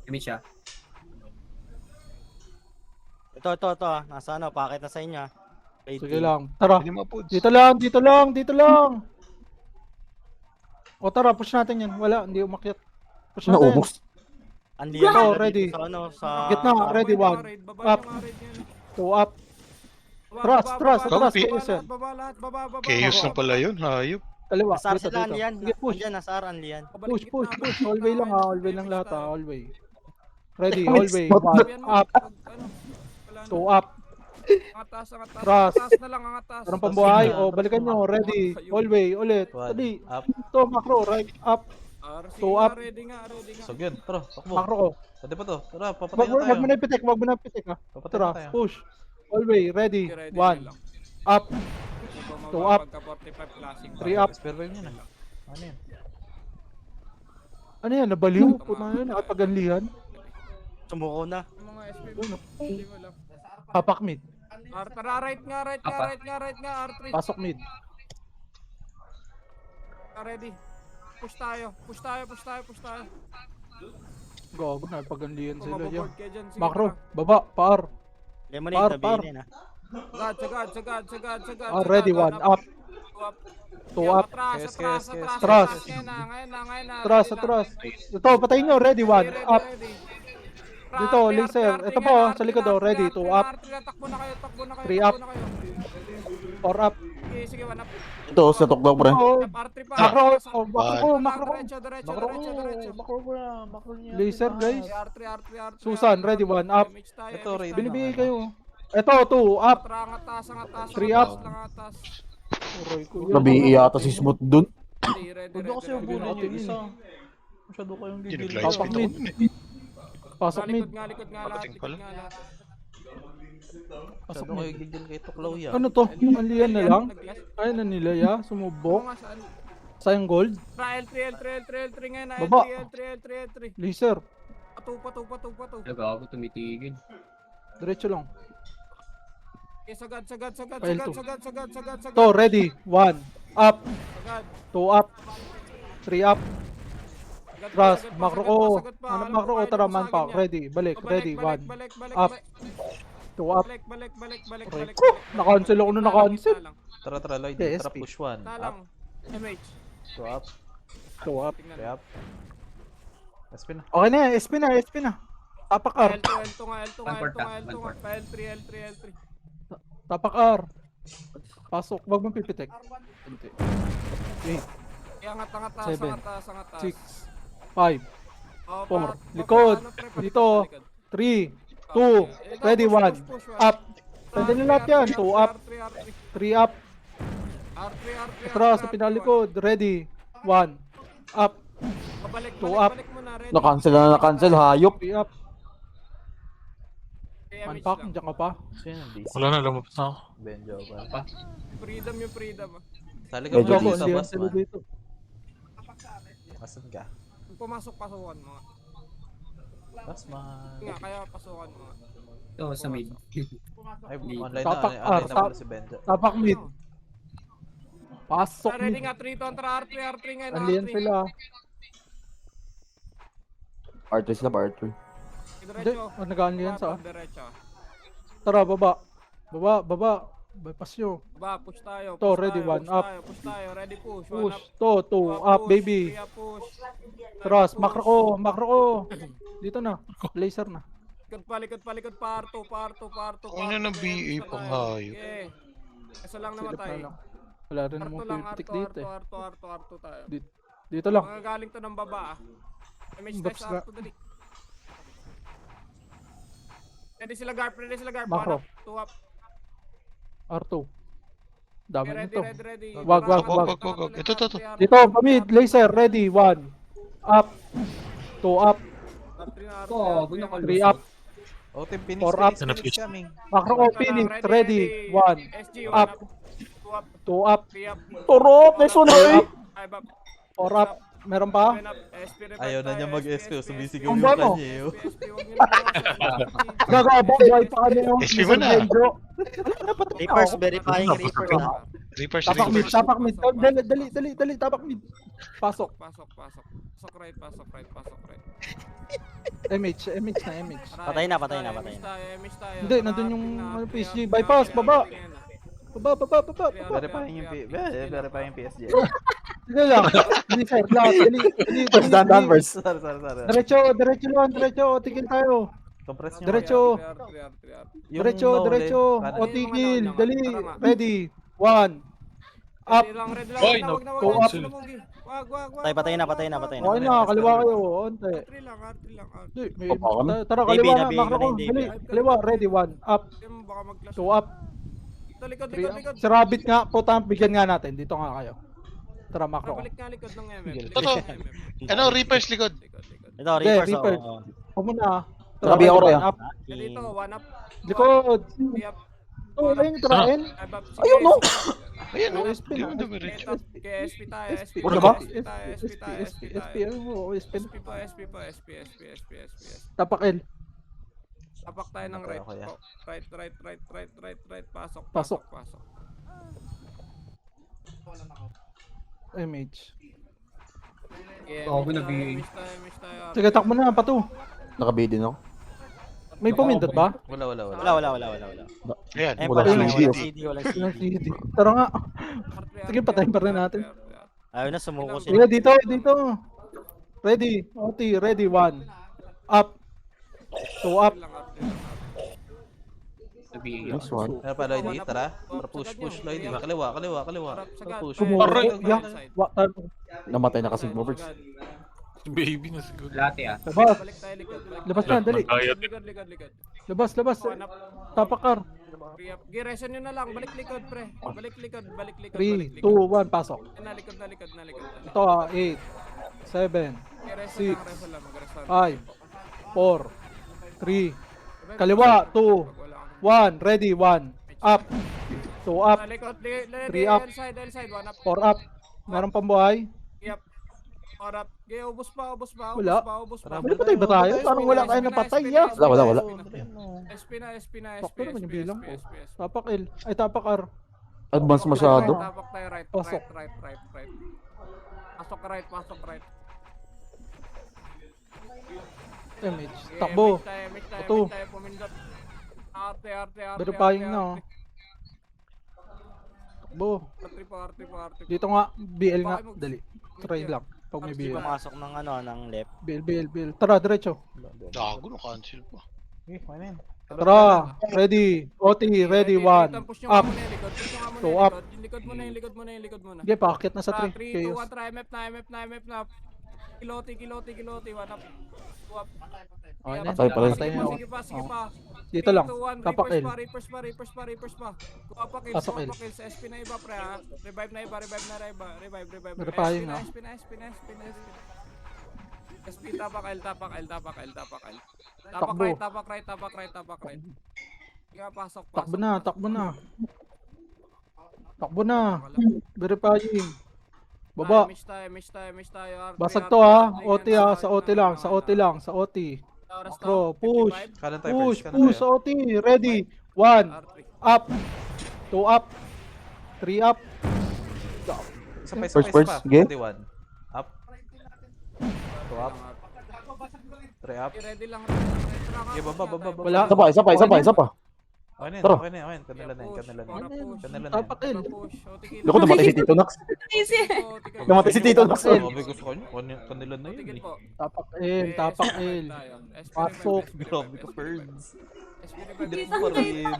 H: Kami siya.
D: Ito. Nasa ano, pakit na sa inyo. ah.
E: Sige lang. Tara.
J: Pwede mo po.
E: Dito lang, dito lang, dito lang. O tara, push natin yan. Wala, hindi umakyat. Push natin.
I: Naubos.
D: Unli
E: Ito, ready.
D: Sa ano, sa...
E: Gitna. ready,
A: Baba
E: one.
A: yung raid, baba
E: Up.
A: yung raid niyan.
E: 2 up.
A: Baba,
E: Trust,
A: baba,
E: trust,
A: baba,
J: trust,
A: baba,
J: KS
A: lahat, baba lahat, baba.
J: Chaos na
A: baba.
J: pala yun. Hayop.
E: Kaliwa.
D: Nasar
E: Dito,
D: sila,
E: dito.
D: Anlian.
E: Sige, push.
D: Andiyan, nasar, Anlian.
A: Pabalik
E: Push,
A: gitna,
E: push,
A: balik
E: push.
A: gitna,
E: All-way lang ha.
A: ayun,
E: All-way lang
A: mix
E: lahat ha.
A: tayo.
E: All-way. Ready,
I: Mix
E: all-way.
I: spot
E: 1
A: Yan mo,
E: up.
A: ano, wala na.
E: 2 up.
A: Angatas.
E: Trust.
A: Angatas na lang, angatas.
E: Parang pambuhay.
G: Trust
E: O,
G: na.
E: balikan nyo. Ready. All-way. Ulit.
G: 1
E: Dali.
G: up.
E: Ito, macro. Right. Up.
A: RC
E: Two
A: nga,
E: up.
A: ready nga.
G: So yun. Tara, takbo.
E: Macro ko.
G: Pwede pa to. Tara, papatay
E: Wag
G: na tayo.
E: mo na ipitik. Wag mo na ipitik ha.
G: Papatay
E: Tara.
G: na tayo.
E: Push. All-way. Ready.
A: Sige, ready
E: 1
A: na lang.
E: up.
A: Bumaba
E: Two up.
A: pagka 45 classic.
E: 3 up.
G: Spare vibe niya na. Ano yun?
E: Ano yan? Nabaliw? Puta na yan. Nakapag-anlihan.
D: Sumuko na.
A: Yung mga SP mo, hindi mo lang.
E: Papak mid.
A: Tara, right nga, R3.
E: Pasok mid.
A: Ready. Push tayo.
E: Gago na. Pag-anlihan
A: Kung
E: sila yan.
A: maboboard kayo dyan, sige,
E: Macro.
A: tara.
E: Baba. Par.
D: Lemonade,
E: Par.
D: nabinin ah.
A: Sagad.
E: Ready. 1 up. 2 up.
G: Yes, yes, yes.
E: Trust.
A: Ngayon na.
E: Atras. Ito. Patayin nyo. Ready. 1 up. Dito, laser. Ito po, sa likod, oh. Ready, 2 up.
A: Takbo na kayo.
E: 3 up. 4 up.
A: Sige, 1 up.
I: Ito, sa tuktok pre.
E: Oh,
A: R3 pa.
E: macro ko. Macro ko.
A: Diretso.
G: Makro ko na. Makro niya.
E: Laser, guys.
A: R3.
E: Susan, ready, 1 up.
G: Ito, ready.
E: Binibigay kayo. Ito, 2 up.
A: Angatas.
E: 3 up. Uroy ko.
I: Nabi yata si Smooth dun.
G: Huwag na kasi yung bully niyo isa. Masyado kayong
J: Hindi
G: gigil.
J: nag-live speed ako nun eh.
E: Pasok mid.
A: Likod nga lahat.
J: Palating pala.
G: Masyado kayong gigil kay Tuklaw ya.
E: Ano to? Anlihan na lang? Ay, na nila ya. Sumubok. Sayang gold.
A: L3 ngayon na.
E: Baba.
A: L3.
E: Laser.
A: Patu.
H: Nagago tumitigil.
E: Diretso lang.
A: Sagad.
E: File 2. To, ready. 1 up. 2 up. 3 up. Trust. Macro ko. Ano macro ko? Tara, man pa. Ready. Balik. Ready. 1 up. 2 up.
A: Balik.
E: Na-cancel ako na na-cancel.
G: Tara, Lloyd.
E: Okay,
G: Tara,
E: SP.
G: push 1. Up.
A: Talang. MH.
G: 2 up.
E: 2 up.
G: 3 up. SP na.
E: Okay na yan. SP na. Tapak R.
A: L2 nga. L3.
E: Tapak R. Pasok. Wag mong pipitek. 8,
A: Angatas.
E: 7,
A: 6.
E: 6, 5, 4. Likod. Dito. 3, 2, ready, 1. Up. Pwede na lahat yan. 2 up,
A: R3,
E: 3 up. Atras sa pinalikod. Ready, 1. Up,
A: Pabalik,
E: Two up.
A: balik mo na, ready.
I: Na-cancel na na-cancel, hayop.
E: 3 up.
A: KMH
E: Unpack,
A: lang.
E: nandiyan ka pa.
G: Sino yung DC?
J: Wala na, lumabas na ako.
G: Benjo pa.
A: Freedom yung freedom.
G: Sali ka
E: Medyo
G: muna
E: ako,
G: dito,
E: hindi
G: boss
E: yan
G: man.
E: dito.
G: Asan ka?
A: Kung pumasok, pasukan mo nga.
G: Boss man.
A: Nga, kaya pasukan mo nga.
H: Ito, sa mid.
G: Ay,
H: Hindi.
G: online
E: Tapak,
G: na. Online na
E: tap-
G: pala si Benjo.
E: Tapak mid. Pasok
A: Ready
E: mid.
A: nga, 3 to, R3 ngayon.
E: Andiyan
A: R3.
E: sila.
I: R3 sila pa, R3.
E: Hindi,
A: Diretso.
E: nag-anlian sa.
A: Diretso.
E: Tara, baba. Baba. Bypass nyo.
A: Ba, push tayo.
E: To,
A: push
E: ready,
A: tayo,
E: one
A: push
E: up.
A: tayo, push tayo, ready push. One
E: Push.
A: up.
E: 2
A: Two
E: up,
A: push,
E: baby.
A: three up push.
E: Tras,
A: Push.
E: makro ko. Dito na. Laser na.
A: Likod pa, R2.
J: Ano na ng BA pang hayop?
A: Okay. Isa lang
E: Silip
A: namatay.
E: na lang. Wala rin
A: R2
E: namang
A: lang,
E: pipitik
A: R2
E: dito eh.
A: tayo.
E: Dito lang.
A: Mga galing to ng baba ah. Image
E: Babs
A: tayo sa R2 dali. Ready sila guard.
E: Macro.
A: 2 up.
E: R2. Dami
A: Okay,
E: nito.
A: ready.
E: Wag.
J: Ito.
E: Dito, pamid. Laser. Ready. 1. Up. 2 up. 3 up.
G: Oh, Team Phoenix,
E: Four up.
G: Phoenix coming.
E: Macro ko. Phoenix. Ready. 1.
A: SG,
E: Up.
A: 2 up.
E: 2 up.
A: 3 up.
I: Turop! Nice one, eh!
A: 5 up.
E: 4 up. Meron pa?
A: 7 up. SP revive
G: Ayaw na
A: tayo,
G: niya mag-SP,
A: SP,
G: sumisigaw
E: Ang
G: yung
E: boy mo.
G: kanya eh.
A: SP, wag niyo na bawasan.
E: Gagabang boy pa kanya yung
J: SP mo na.
E: Medyo.
D: Reapers, verifying Reapers na.
J: Reapers.
E: Tapak mid. Dali. Tapak mid. Pasok.
A: Pasok right.
E: MH na.
D: Patay na.
A: Image tayo.
E: Hindi, nandun yung ano, PSG. Bypass, baba. Baba.
G: Verifying yung PSG.
E: Sige lang. Dali, sir. Dali.
I: First down, first.
G: Sorry.
E: Diretso lang. Tigil tayo.
G: Compress nyo.
E: Diretso.
G: Yung
E: Diretso.
G: kanan.
E: O tigil. Dali. Ready. 1. Up.
A: Ready lang.
J: Boy,
A: Wag na.
E: go up.
A: Wag.
D: Patay na.
E: Okay na. Kaliwa kayo. Onte.
A: R3 lang.
E: Hindi,
I: Papa kami.
E: Tara,
D: Baby,
E: kaliwa na.
D: nabi
E: Makro
D: ko na
E: ko.
D: yung
E: Dali.
D: David.
E: Kaliwa. Ready. 1. Up.
A: Baka mag-clash.
E: 2 up.
A: Ito, likod.
E: 3 up. Si Rabbit nga. Puta, bigyan nga natin. Dito nga kayo. Tara, makro ko.
A: Balik nga likod ng MF.
J: Ito. Ano, Reapers likod.
D: Ito, Reapers.
E: Reapers.
D: Oh.
E: Huwag mo na.
I: Tabi ako, Rhea.
E: Up.
A: Dito, 1 up.
E: Likod.
A: 3 up.
E: Ayun, train.
A: 5 up.
I: Ayun, no?
J: Ayan, no?
E: OSP
J: Di
E: na.
J: mo dumiretso.
A: Kaya SP tayo. SP.
I: Wala ba?
E: SP. Ayun mo. OSP na.
A: SP.
E: Tapak L.
A: Tapak tayo ng right.
G: Okay,
A: Oh, right. Pasok.
E: Pasok. MH.
H: Oo, nabigay.
A: Miss tayo.
E: Sige, takbo na. Pato.
I: Nakabidi na ako.
E: May pumindot ba?
G: Wala.
D: Wala.
J: Ayan.
D: Eh,
I: Wala
D: patay na,
I: CD.
D: Walang
E: Walang
D: CD.
E: CD. Tara nga. Sige, patayin pa rin natin.
D: Ayaw na, sumuko
E: Sige,
D: sila.
E: dito. Ready. OT. Ready. 1. Up. 2 up.
I: Nice one.
G: Ano pa, Lloyd? Tara. Tara, push, Lloyd. Kaliwa. Push.
I: Namatay na kasi mo, first.
J: Baby na siguro.
H: Lati ah.
E: Labas.
A: Balik tayo likod.
E: Labas na, dali.
A: Likod.
E: Labas.
A: One up.
E: Tapakar.
A: Three up. Giresan nyo na lang. Balik likod, pre. Balik likod.
E: 3, 2, 1. Pasok.
A: Na likod.
E: Ito 8, 7,
A: Six.
E: 5, 4, 3, kaliwa, 2, 1, ready, 1, up, 2 up, 3 up,
A: L side, 1 up.
E: 4 up, meron pang buhay?
A: Yep. 4 up. Okay, ubos pa.
E: Wala.
A: Ubos pa.
E: May patay ba tayo? Parang wala kayo napatay ya.
I: Wala.
A: SP na.
E: Sakto naman yung bilang ko.
A: SP.
E: Tapak L, ay tapak R.
I: Advance masyado.
A: Tapak tayo right.
E: Pasok.
A: Right. Pasok right.
E: MH, takbo. Ito.
A: Arte.
E: Verifying na, oh. Takbo.
A: Arte.
E: Dito nga, BL nga, dali. Try lang, pag may
D: Hindi
E: BL.
D: pumasok ng ng left.
E: BL. Tara, diretso.
J: Gago, no-cancel pa.
E: Tara, ready, OT, ready, 1, up, 2 up.
A: Likod mo na.
E: Sige, pakit na sa 3.
A: 3, 2, 1,
E: Chaos.
A: try MF na. Kiloti. One up. Two up.
E: Okay na.
I: Patay pala.
E: Patay na ako.
A: Sige
E: Oh.
A: pa.
E: Dito lang.
A: 3, 2, 1,
E: Tapak L.
A: Reapers pa. Kuha pa kills,
E: Pasok
A: kuha
E: L.
A: pa kills. SP na iba, pre, ha? Revive na iba. Revive.
E: Repaying, ha?
A: SP na. SP, tapak L. Tapak
E: Takbo.
A: right. Kaya pasok.
E: Takbo na. Verifying. Baba.
A: Mish tayo.
E: Basag to ha. OT ha. Sa OT lang. Sa OT.
A: Oras
E: Bro,
A: to,
E: push.
A: 55.
G: Kanan tayo
E: Push.
G: first. Kanan tayo.
E: Sa OT. Ready. 1.
A: R3.
E: Up. 2 up. 3 up.
G: Isa pa.
I: First, game.
G: 21. Up. 2 up. 3 up.
A: Ready lang.
G: Okay, baba.
E: Wala.
I: Isa pa.
G: Okay na
I: Tara.
G: yan. Kanila na yan.
E: Tapak L.
I: Loko, namatay si Tito Nax. Namatay si Tito Nax.
G: Sabi ko sa kanya, kanila na yun eh.
E: Tapak L. Pasok.
G: Grabe ka, Ferds.
A: Hindi
G: pa rin.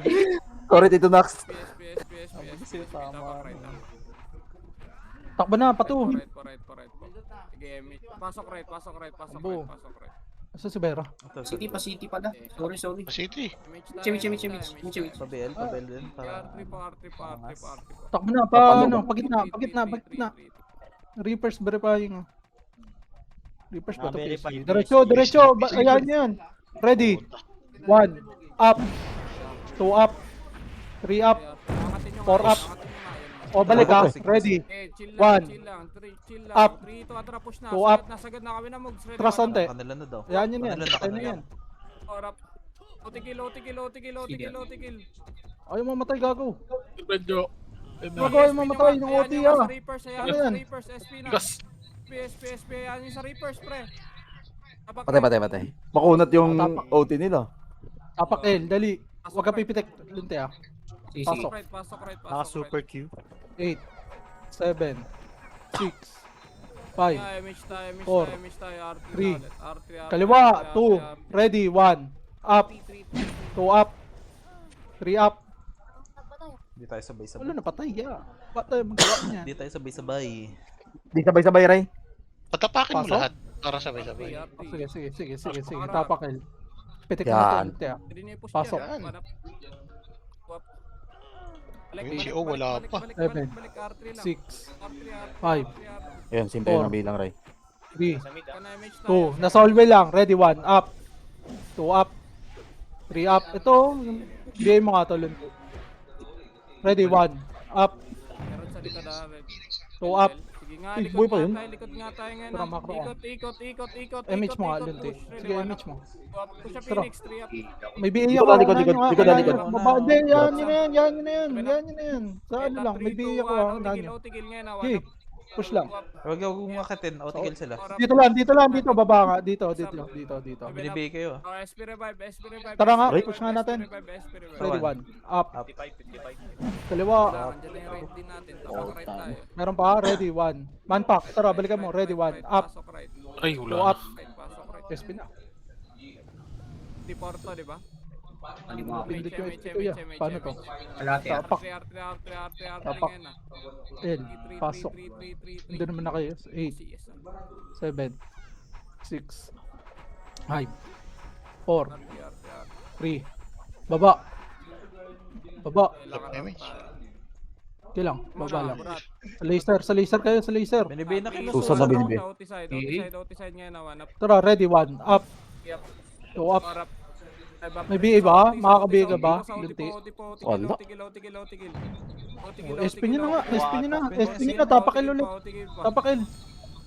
I: Sorry, Tito Nax.
E: Takbo na. Pato.
A: Right. Sige, pasok right.
E: Abo. Asa si Vera?
H: City pa da. Sorry.
J: City.
H: Mitch.
G: Pa BL din. Para...
A: R3 pa.
E: Takbo na. Paano? Pagitna. Reapers verifying. Reapers ba ito?
D: verify.
E: Diretso. Ayan yan. Ready. 1. Up. 2 up. 3 up. 4 up. O balik ha. Ready.
A: Chill
E: One.
A: lang. Chill lang.
E: Up.
A: 3 to atras na.
E: Two up.
A: Nasagad na kami na moves. Ready.
E: Tras ante.
G: Kanila na daw.
E: Ayan yun yan.
G: Kanila
E: Patay na yan.
A: Orap. Otikil.
E: Ayaw mamatay gago.
J: Medyo.
E: Gago ayaw mamatay ng OT
A: Ayan yung
E: ah.
A: sa Reapers.
E: Ano yan?
A: SP na. SP. Ayan yung sa Reapers, pre.
I: Patay. Makunat yung OT nila.
E: Tapak L. Dali. Huwag ka pipitek. Lunte ah. Pasok.
A: Pasok right.
D: Naka super Q.
E: 8. 7. 6. 5. Four. Three. Kaliwa. 2. Ready. 1. Up. 2 up. 3 up.
G: Hindi tayo sabay-sabay.
E: Wala na patay ya. Ba't tayo magawa niya?
G: Hindi tayo sabay-sabay.
I: Di sabay-sabay, Ray.
J: Patapakin mo
E: Pasok?
J: lahat. Para sabay-sabay.
E: Sige. Tapak L. Pitik
I: Yan.
E: na lunte ah. Pasok.
J: Yung si O wala pa.
E: 7. 6. 5.
I: Ayun, simple
E: Four.
I: na bilang, Ray.
E: 3. 2. Nasa hallway lang. Ready. 1. Up. 2 up. 3 up. Ito. Bigay mo nga to lunte. Ready. 1. Up. 2 up.
A: Sige nga,
I: Big boy pa yun.
A: likod nga tayo ngayon.
E: Tara, macro.
A: Ikot.
E: MH mo nga lunte. Sige, MH mo.
A: Push up
E: Tara.
A: Phoenix, 3 up.
E: May BA
I: Likod
E: ako.
I: na, likod.
E: Baba, hindi, yan na yan. Sa ano lang, may BA ako. Unahan nyo.
A: Tigil ngayon,
E: Okay, push lang.
G: Huwag yung makatin. Outigil sila.
E: Dito lang, baba nga. Dito.
G: Binibigay kayo.
A: Oh, SP revive.
E: Tara nga,
I: Right.
E: push nga natin.
A: SP revive.
E: Ready, 1. Up.
G: Up.
E: Kaliwa.
A: Andiyan na yung right din natin. Tapos right tayo.
E: Meron pa, ready, 1. Manpack, tara, balikan mo. Ready, 1. Up.
A: Pasok right.
J: Ay,
E: 2
J: wala.
E: up.
A: Pasok right.
E: SP na.
A: Di Porto, di ba?
E: Pindot yung SP ko ya. Paano to?
H: Kalate.
E: Tapak.
A: R3
E: Tapak.
A: ngayon ah.
E: L. Pasok. Hindi naman na kayo. 8.
A: CS ah.
E: 7. 6. 5. 4. 3. Baba.
J: Damage.
E: Okay lang, baba lang. Sa laser kayo, sa laser.
G: Binibigay na kayo.
I: Susan na binibigay.
A: Outside ngayon ah. One up.
E: Tara, ready, 1. Up.
A: Yep.
E: 2 up.
A: Or up.
E: May BA ba? Makaka-BA ka ba? Lunti.
I: Wala.
A: Otigil.
E: SP nyo na nga, SP nyo na, tapakil ulit. Tapakil.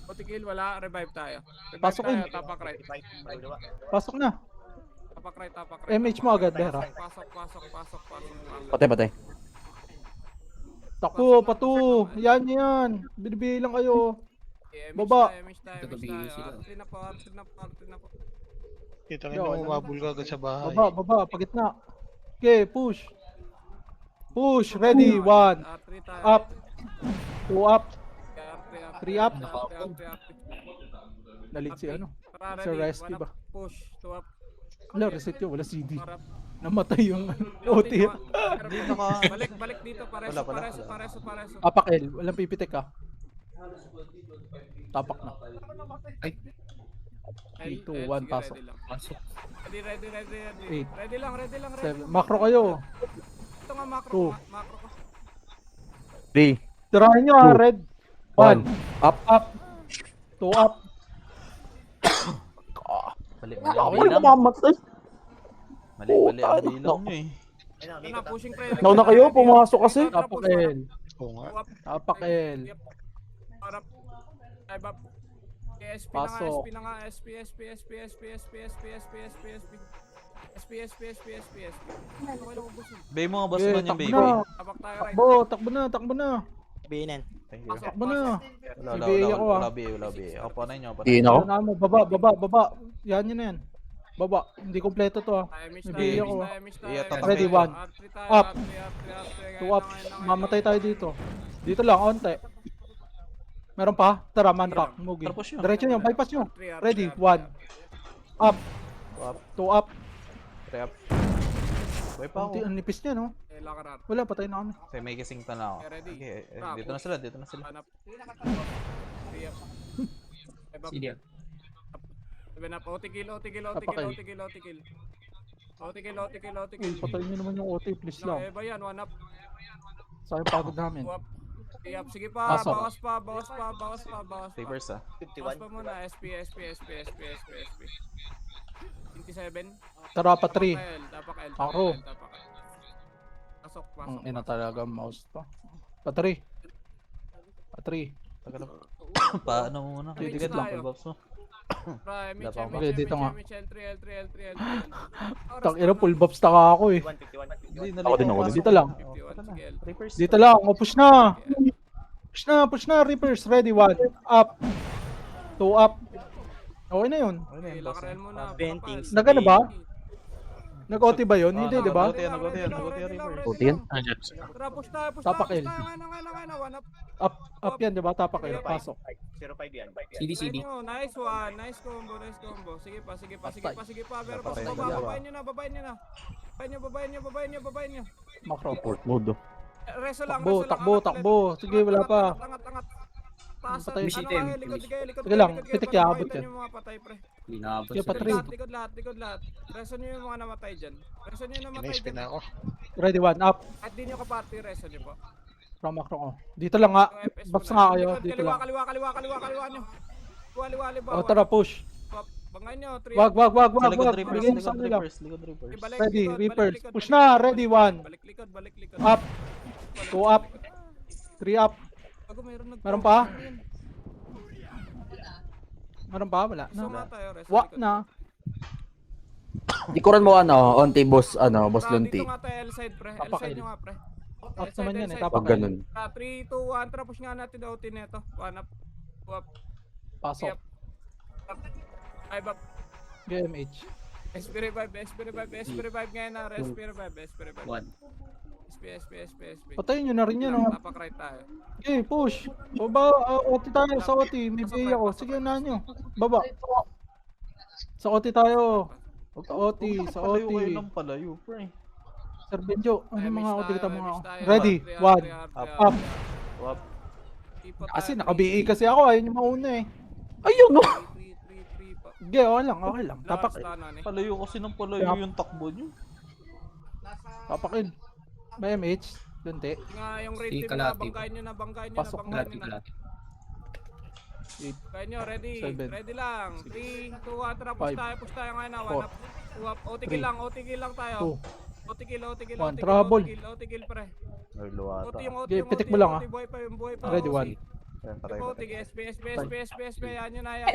A: Otigil, wala. Revive tayo.
E: Pasok in.
A: Tapak right.
E: Pasok na.
A: Tapak right.
E: MH mo agad, Vera.
A: Pasok.
I: Patay.
E: Takbo, pato. Yan. Binibigay lang kayo. Baba.
A: R3 na po.
J: Kita nga na umabol ka agad sa bahay.
E: Baba, pagitna. Okay, push. Ready, 1.
A: R3 tayo.
E: Up. 2 up. 3 up.
A: R3.
E: Nalit si ano.
A: Tara,
E: Sa
A: ready.
E: rescue
A: One up.
E: ba?
A: Push. 2 up.
E: Wala, reset yun. Wala CD.
A: Or up.
E: Namatay yung OT.
G: Dito ka.
A: Balik dito. Pareso.
E: Tapak L. Walang pipitek ka. Tapak na.
A: L,
E: 2,
A: L,
E: 1,
A: sige,
E: pasok.
H: Pasok.
A: Ready lang. Ready.
E: Eight.
A: Ready lang.
E: 7. Macro kayo.
A: Ito nga macro
E: Two.
A: ko. Macro ko.
I: 3,
E: Tirahin nyo ha,
I: Two.
E: red.
I: 1.
E: 1. Up. 2 up.
G: Mali
I: Ako
G: ang
I: yung
G: bilang.
I: mamamatay.
G: Mali ang bilang nyo eh.
A: Ito na, pushing pre.
I: Nauna kayo, pumasok kasi.
E: Tapak L.
J: Oo nga.
E: Tapak L.
A: Harap. Dive up. SP
E: Pasok.
A: na nga. SP. Okay lang ubusin.
G: Bay mo nga boss
E: Okay,
G: man yung
E: takbo
G: baby.
E: na.
A: Tabak tayo right.
E: Takbo na.
D: Binin.
G: Thank you.
E: Takbo na.
G: Wala,
E: Ibigay ako, ah.
G: wala, wala, wala. Ako pa na inyo, ako pa na
I: Tiin
G: inyo.
I: ako.
E: Ano mo, baba. Yan yun na yan. Baba. Hindi kompleto to ha. Ibigay ako. Ready, 1. Up. 2 up. Mamatay tayo dito. Dito lang, onte. Meron pa? Tara, man rock. Mugi.
G: Tara, push nyo.
E: Diretso nyo, bypass nyo. Ready, 1. Up. 2 up.
G: Pre-up. Buhay pa ako.
E: Ang nipis niya, no?
A: Lakarar.
E: Wala, patay na kami.
G: Okay, may kising ta na ako.
A: Okay, ready.
G: Okay, dito na sila, dito na sila.
A: Hanap. Three up. Five up.
H: Sige.
A: Seven up. OT-kill.
E: Uy, patay nyo naman yung OT, please lang.
A: Eba yan, one up.
E: Sayang pagod namin.
A: Two up. Three up. Sige pa,
E: Pasok.
A: bawas pa.
G: Papers ah.
A: Bawas pa muna. SP. 27.
E: Tara pa 3.
A: Tapak L.
E: Ako.
A: Pasok.
E: Ang ina talaga ang mouse to. Pa 3.
G: Tagal na. Paano mo muna?
E: Dito
G: Ticket lang,
E: tayo.
G: full box mo.
E: Okay, dito nga.
A: L.
E: Tang ina, full buffs taka ako eh.
I: Ako din.
E: Dito lang.
G: Papers.
E: Dito lang. O, push na. Push na. Reapers. Ready, 1. Up. 2 up. Okay na yun.
G: Ano yun, boss?
A: Lakarel muna.
D: Paintings.
E: Nagano ba? Nag-OT ba yun? Hindi, di ba?
G: Nag-OT yan, Reapers.
I: Puti yan.
A: Tara, push tayo.
E: Tapak L.
A: Ngayon, one up.
E: Up yan, di ba? Tapak kayo. Pasok.
H: CD.
A: Nice one. Nice combo. Sige pa. Pero
G: Patay na
A: baba,
G: dalawa.
A: babayin nyo na.
E: Macro.
I: Port mode.
A: Reso lang.
E: Takbo. Sige, wala pa.
A: Angat. Taas.
E: Patay.
A: Likod.
E: Sige lang, pitik yan, abot yan.
A: Yung mga patay, pre.
H: Linabot
E: Sige,
H: sa
E: patry.
A: Likod lahat. Reso nyo yung mga namatay dyan.
J: Ina-spin na ako.
E: Ready, 1. Up.
A: At di nyo kaparty, reso nyo po.
E: From macro ko. Dito lang nga.
A: Yung FS
E: Buffs
A: muna.
E: nga kayo.
A: Likod,
E: Dito lang.
A: Kaliwa nyo. Kaliwa.
E: O, tara, push.
A: Bangay nyo.
E: Wag.
G: Sa likod Reapers,
E: Bigay mo sa
G: likod
E: kanila.
G: Reapers, likod Reapers.
E: Ready, Reapers. Push na. Ready, 1.
A: Balik likod.
E: Up. 2 up. 3 up.
A: Bago
E: Meron pa? Meron pa? Wala na.
A: Suma tayo, reso.
E: Wak
A: likod.
E: na.
I: Ikuran mo onti boss, boss Lunti.
A: Dito nga tayo, L-side, pre.
E: Tapak
A: L-side
E: L.
A: nyo nga, pre.
E: Up naman yan eh.
I: Pag
E: Tapak
I: ganun.
A: 3, 2, 1. Tara, push nga natin OT neto. One up. Two up.
E: Pasok.
A: Five up.
E: GMH.
A: SP revive ngayon na. SP revive.
H: One.
A: SP.
E: Patayin nyo na rin yan. Oh.
A: Tapak right tayo.
E: Okay, push. Baba, OT tayo sa OT. May BA ako. Sige na nyo. Baba. Sa OT tayo. Sa OT.
G: Palayo kayo ng palayo, pre.
E: Sir Benjo, ano mga OT kita mga
A: Miss tayo.
E: Ready, 1. Up.
G: Up.
E: Kasi naka-BA kasi ako. Ayun yung mauna eh.
I: Ayun no.
A: 3 pa.
E: Okay, okay lang. Tapak.
G: Palayo kasi ng palayo yung takbo nyo.
E: Tapakin. May MH. Dunti.
A: Nga yung rate
H: Si
A: team na
H: Kalati.
A: banggain nyo na.
E: Pasok na.
H: Kalati.
A: Banggain nyo, ready.
E: Seven.
A: Ready lang. 3, 2, 1. Tara,
E: Five.
A: push tayo ngayon na.
E: Four.
A: 1 up. 2 up. OT
E: Three.
A: kill lang tayo.
E: 2.
A: OT
E: One, trouble.
A: kill pre.
G: Ay, luwata.
A: OT yung OT.
E: Okay, pitik mo lang, ah.
A: Buhay pa.
E: Ready, 1.
G: Ayan, patay.
A: OT, SP. Yan nyo na.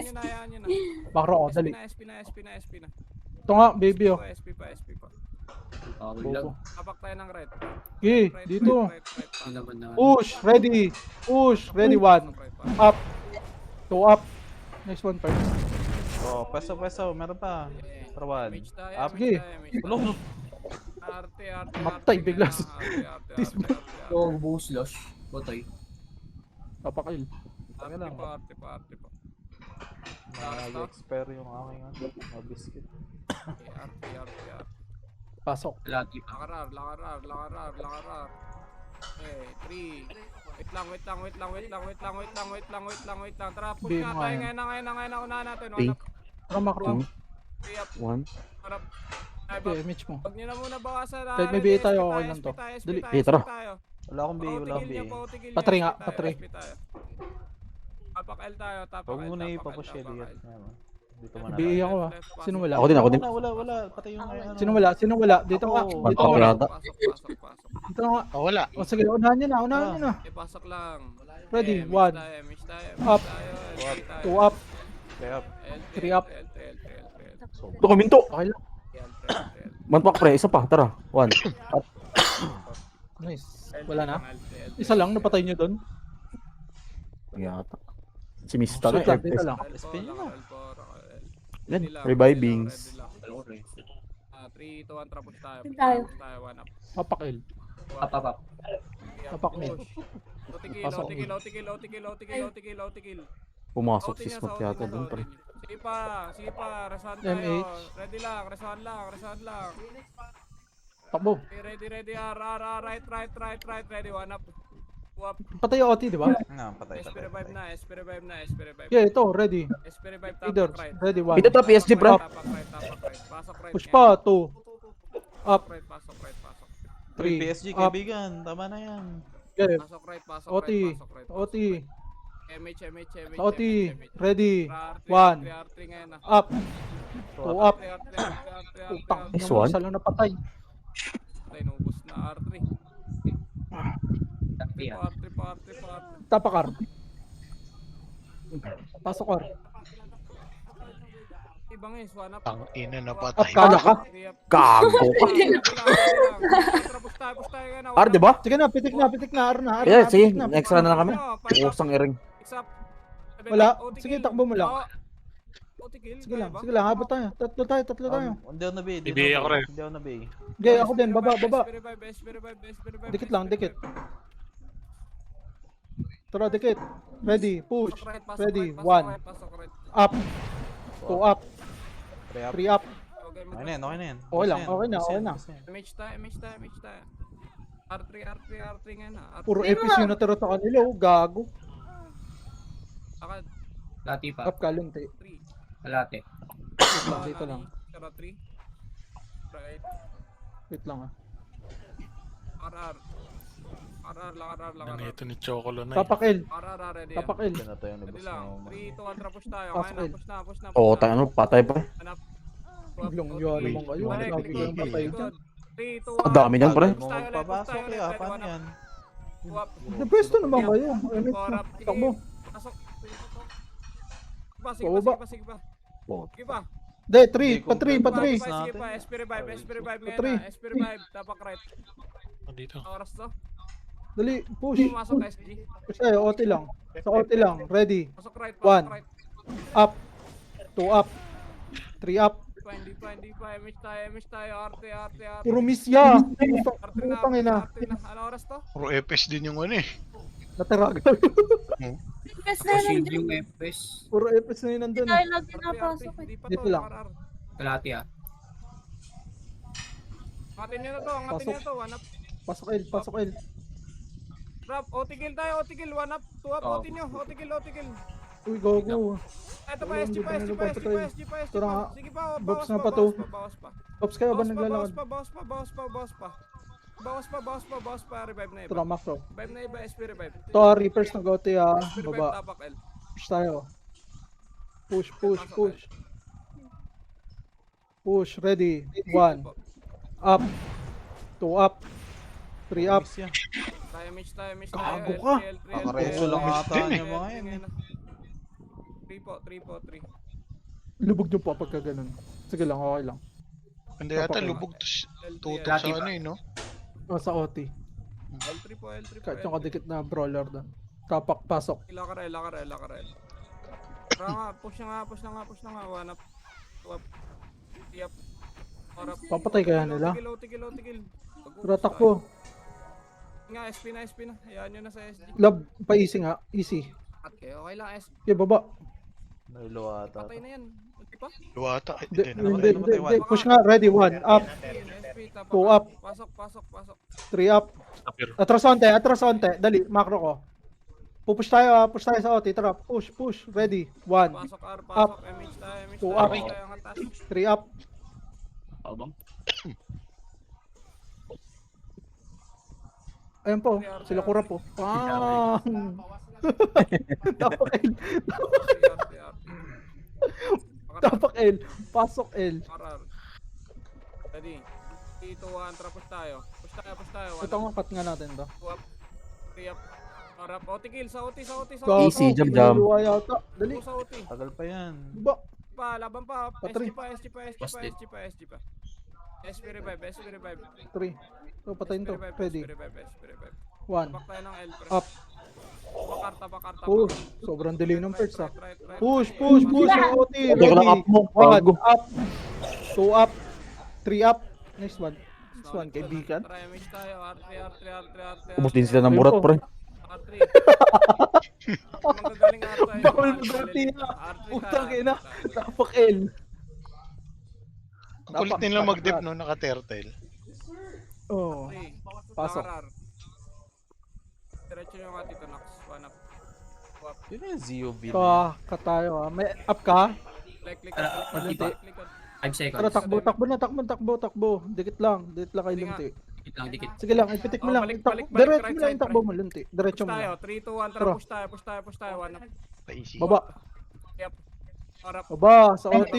E: Macro ko, dali.
A: SP na.
E: Ito nga, baby oh.
A: SP pa.
H: Okay lang.
A: Tapak tayo ng red.
E: Okay,
A: Right,
E: dito.
H: Hindi naman na.
E: Push, ready. 1. Up. 2 up. Next one first.
G: Oh, peso. Meron pa. Rawan. Up.
E: Sige.
G: Ulong.
A: Arte.
E: Matay, bigla.
H: So, buhos slash. Botay.
E: Papakil.
A: Arte pa.
G: Nag-expire yung aking mga biscuit.
A: Arte.
E: Pasok.
H: Kalati pa.
A: Lakarar. Okay, 3. Wait lang. Tara, push
E: Di
A: nga
E: mo
A: tayo.
E: kaya.
A: Ngayon na. Unahan natin.
I: Three.
A: One up.
E: Tara macro.
I: 1.
A: Harap. Ay,
E: Okay, image mo.
A: Huwag nyo na muna bawasan.
E: Kahit may BA tayo, okay lang to. Dali.
I: Tara.
G: Wala akong BA, wala akong BA.
E: Patry nga, patry.
A: Tapak L tayo.
G: Huwag muna ipapush kayo dito. Dito man
E: BA ako ah. Sino wala?
I: Ako din.
G: Wala. Patay yung ano.
E: Sino wala? Dito nga.
G: Ako.
E: Dito
I: Ako
E: nga.
I: yata.
A: Pasok.
E: Dito nga.
J: Oh, wala.
E: O sige, unahan nyo na.
A: Pasok lang.
E: Ready,
A: Eh,
E: one.
A: Miss tayo.
E: Up. 2 up,
G: Kaya,
E: 3 up.
I: Ito kaminto.
E: Okay lang.
I: Manpak pre, isa pa. Tara. 1.
E: Nice. Wala na. Isa lang, napatay nyo doon.
I: Yata. Si Mista na.
E: Shoot lang, dito lang.
G: spin nyo na.
I: Yan. Revivings.
A: 3, 2, 1, trapos tayo.
C: Tayo.
A: One up.
E: Papakil.
H: Up.
E: Tapak mid. Pasok.
A: Otikil.
I: Pumasok si Smart yata doon pre.
A: Sige pa, resahan tayo.
E: MH.
A: Ready lang, resahan lang.
E: Takbo.
A: Okay, ready, right, ready, one up. Up.
E: Patay yung OT, di ba?
G: Patay.
A: SP revive na.
E: Yeah, ito, ready.
A: SP revive,
E: Leaders,
A: tapak right.
E: ready, 1.
I: Ito to PSG pre.
A: Tapak right. Pasok right.
E: Push pa, 2. Up,
A: Pasok right.
E: 3.
G: PSG,
E: Up.
G: kaibigan. Tama na yan.
E: Okay.
A: Pasok right.
E: OT. OT.
A: MH.
E: OT. Ready. 1.
A: R3 ngayon na.
E: Up. 2 up. Utang.
I: Nice
E: Naman,
I: one.
E: isa lang napatay.
A: Ay, nubos na R3. R3.
E: Tapakar. Pasok kar.
A: Ibang is, one up.
J: Ang ina na
E: Up
J: patay.
E: kala ka.
I: Gago ka.
A: Push tayo ngayon na.
I: Ar, di ba?
E: Sige na, pitik na. Ar na.
I: Yeah, sige.
E: pitik na.
I: Next run na lang kami. Usang iring.
E: Wala. Sige, takbo mo lang.
A: Otikil.
E: Sige lang. Habot tayo. Tatlo tayo.
G: Hindi ako na BA.
J: BA ako rin.
G: Hindi ako na BA.
E: Okay, ako din. Baba.
A: SP revive.
E: Dikit lang. Tara, dikit. Ready. Push. Ready. 1. Up. 2 up. 3 up.
G: Okay na yan.
E: Okay na.
A: MH tayo. R3 ngayon na.
E: Puro epic yung natira sa kanila. Oh, gago.
A: Akad.
H: Lati pa.
E: Up ka, lunti.
A: 3.
H: Kalate.
E: Dito lang.
A: Tara 3. Right.
E: Wait lang ah.
A: RR lang.
J: Ganito ni Chocolo na.
E: Papakil.
A: RR ready.
E: Papakil.
G: Ito na to yung
A: Ready
G: libos
A: lang.
G: mo.
A: 3, 2, 1, push tayo.
E: Pasok
A: Ngayon
E: in.
A: na, push na.
I: Oo, tayo ano, patay pre.
A: Hanap.
E: Biglang yari mong kayo. Sabi ko yung patay dyan.
A: 3, 2, 1.
I: Ang dami niyan pre.
G: Mo magpapasok kaya, paano yan?
E: Napesto naman kayo. Ano takbo.
A: Pasok. Sige pa.
E: De, 3. Pa 3.
A: Sige pa. SP revive ngayon
E: Three.
A: na. SP revive. Tapak right.
J: Dito.
A: Oras to.
E: Dali, push.
A: Pumasok SG.
E: Push tayo, OT lang. Sa OT lang. Ready.
A: Pasok right.
E: One.
A: Pasok right.
E: Up. 2 up. 3 up.
A: Hindi pa. MH tayo. RT.
E: Puro miss ya.
A: RT
E: Putang ina.
A: Ano oras to?
J: Puro FS din yung ano eh.
E: Natiragal.
C: Best na
H: Shield
C: lang
H: yung FPS.
E: Puro FS na yun nandun.
C: tayo lagi napasok eh.
A: Hindi pa
E: Dito
A: to.
E: lang.
A: RR.
H: Kalate ah.
A: Angatin nyo na to. One up.
E: Pasok L.
A: Drop. OT-kill tayo. 1 up. 2 up.
H: Oh.
A: OT nyo. OT-kill.
E: Uy, go.
A: Ito pa. SG pa.
E: Tara nga.
A: Sige pa.
E: Bobs
A: Bawas
E: na
A: pa.
E: pa to.
A: Bawas pa.
E: Ops kayo ba naglalakad?
A: Bawas pa. Revive na iba.
E: Tara, macro.
A: Revive na iba. SP revive.
E: To Reapers ng gote ah.
A: SP revive.
E: Baba.
A: Tapak L.
E: Push tayo. Push. Ready. 1. Up. 2 up. 3 up.
G: Miss yan.
A: Tayo.
E: Gago ka.
G: Kakareso lang ata niya mga yan eh.
A: 3.
E: Lubog nyo pa pagka ganun. Sige lang, okay lang.
J: Hindi yata
E: Papakil.
J: lubog tutok
H: Lati
J: sa
H: pa.
J: ano eh, no?
E: O sa OT.
A: L3 po.
E: Kahit yung kadikit na brawler doon. Tapak, pasok.
A: Lakarel. Tara nga, push na nga. 1 up. 2 up. 3 up. 4 up.
E: Papatay kaya nila?
A: Otikil.
E: Tara, takbo.
A: Nga, SP na. Hayaan nyo na sa SG.
E: Lab, pa-easy nga. Easy.
A: Okay lang SP.
E: Okay, baba.
G: Nailo ata.
A: Patay na yan. Hindi pa?
J: Luwata.
E: Hindi. Push nga. Ready. 1. Up.
A: SP, tapak.
E: 2 up.
A: Pasok.
E: 3 up. Atras onte. Dali, macro ko. Pupush tayo sa OT. Tara, push. Ready. 1,
A: Pasok R,
E: Up.
A: pasok. MH tayo, MH
E: Two
A: tayo.
E: up.
A: MH tayo, ang atas.
E: 3 up.
H: Abang.
E: Ayan po, sila kura po. Pang! Tapak L. Tapak L. Pasok L.
A: RR. Ready. 3, 2, 1, tara, push tayo. Push tayo.
E: Ito nga, cut nga natin to.
A: 2 up. 3 up. R up. OT kill, sa OT.
E: Gago,
I: Easy, jam.
E: luwa yata. Dali.
A: Sa OT.
G: Tagal pa yan.
E: Diba?
A: Laban pa.
E: Patry.
A: SG pa. SP revive.
E: 3. So, patayin to. Ready.
A: Revive.
E: 1.
A: Tabak tayo ng L, pre.
E: Up.
A: Tabak.
E: Push. Sobrang delay ng first ha.
A: Right.
E: Push. Sa OT.
I: Teka lang,
E: Ready.
I: up mo.
E: 1
I: Bago.
E: up. 2 up. 3 up. Next one. Kaibigan.
A: Try MH tayo. R3.
I: Ubus din sila ng murat, pre.
A: R3. Manggagaling R tayo.
E: Bawal mag-ulti na. Putang ina. Tapak L.
J: Ang kulit nila mag-dip no, naka-turtle.
E: Oh. Pasok.
A: Diretso yung ating to, Nox. 1 up.
G: Yun yung ZOB.
E: Ito katayo ha. May up ka?
A: Click.
E: Malunti.
H: 5 seconds.
E: Tara, takbo. Dikit lang kay lunti.
H: Dikit lang, dikit.
E: Sige lang, ipitik mo lang.
A: Balik,
E: Diretso
A: right
E: mo lang
A: side,
E: yung takbo mo, lunti. Diretso
A: Push
E: mo
A: tayo.
E: lang.
A: 3, 2, 1,
E: Tara.
A: tara. Push tayo. 1 up.
J: Pa-easy.
E: Baba.
A: Yep. R up.
E: Baba, sa OT.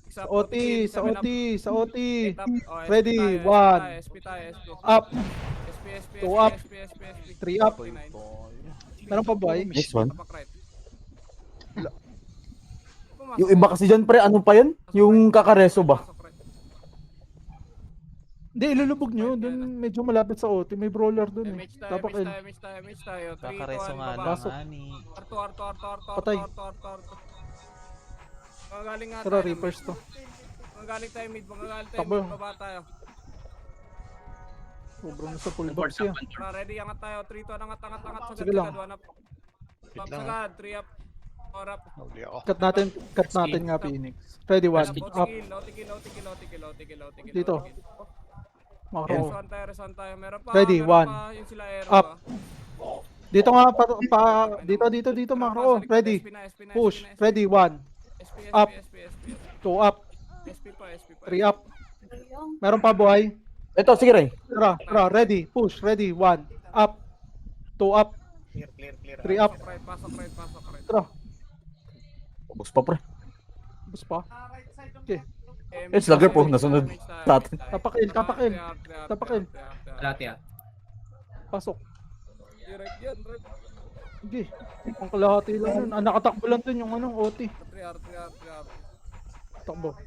A: Sa
E: Sa OT.
A: Oh,
E: Ready,
A: SP
E: 1.
A: SP tayo.
E: Up.
A: SP.
E: 2 up.
A: SP.
E: 3 up. Meron pa boy?
I: Next one.
A: Tabak right.
I: Yung iba kasi dyan, pre, ano pa yan? Yung kakareso ba?
E: Hindi, ilulubog nyo. Doon medyo malapit sa OT. May brawler doon eh.
A: MH tayo.
E: Tapak L.
A: MH tayo. 3, 2, 1,
G: Kakareso nga
A: baba.
E: Pasok.
G: naman eh.
A: R2.
E: Patay.
A: Magaling nga
E: Tara,
A: tayo.
E: reapers to.
A: Magaling tayo mid.
E: Takbo.
A: Baba tayo.
E: Sobrang nasa full box yan.
A: Tara, ready. Angat tayo. 3, 2, angat.
E: Sige lang.
A: 1 up.
J: Wait lang,
A: Sagad. 3 up. 4 up.
J: Huli ako.
E: Cut natin nga Phoenix. Ready, 1. Up.
A: Low-tikill.
E: Dito. Makro.
A: Reson tayo. Meron pa.
E: Ready,
A: meron
E: 1.
A: pa. Yung sila aero
E: Up.
A: ba?
E: Dito nga, dito, makro. Ready. Push. Ready, 1. Up. 2 up. 3 up. Meron pa boy.
I: Ito, sige, Ray.
E: Tara, ready. Push. Ready, 1. Up. 2 up. 3 up.
A: Pasok right.
E: Tara.
I: Ubus pa, pre.
E: Bus pa. Okay.
I: Eh, slugger po, nasunod sa atin.
E: Tapakil.
H: Dati ah.
E: Pasok.
A: Direct yan.
E: Sige. Ang kalahati lang yun. Nakatakbo lang dun yung OT.
A: 3R.
E: Takbo.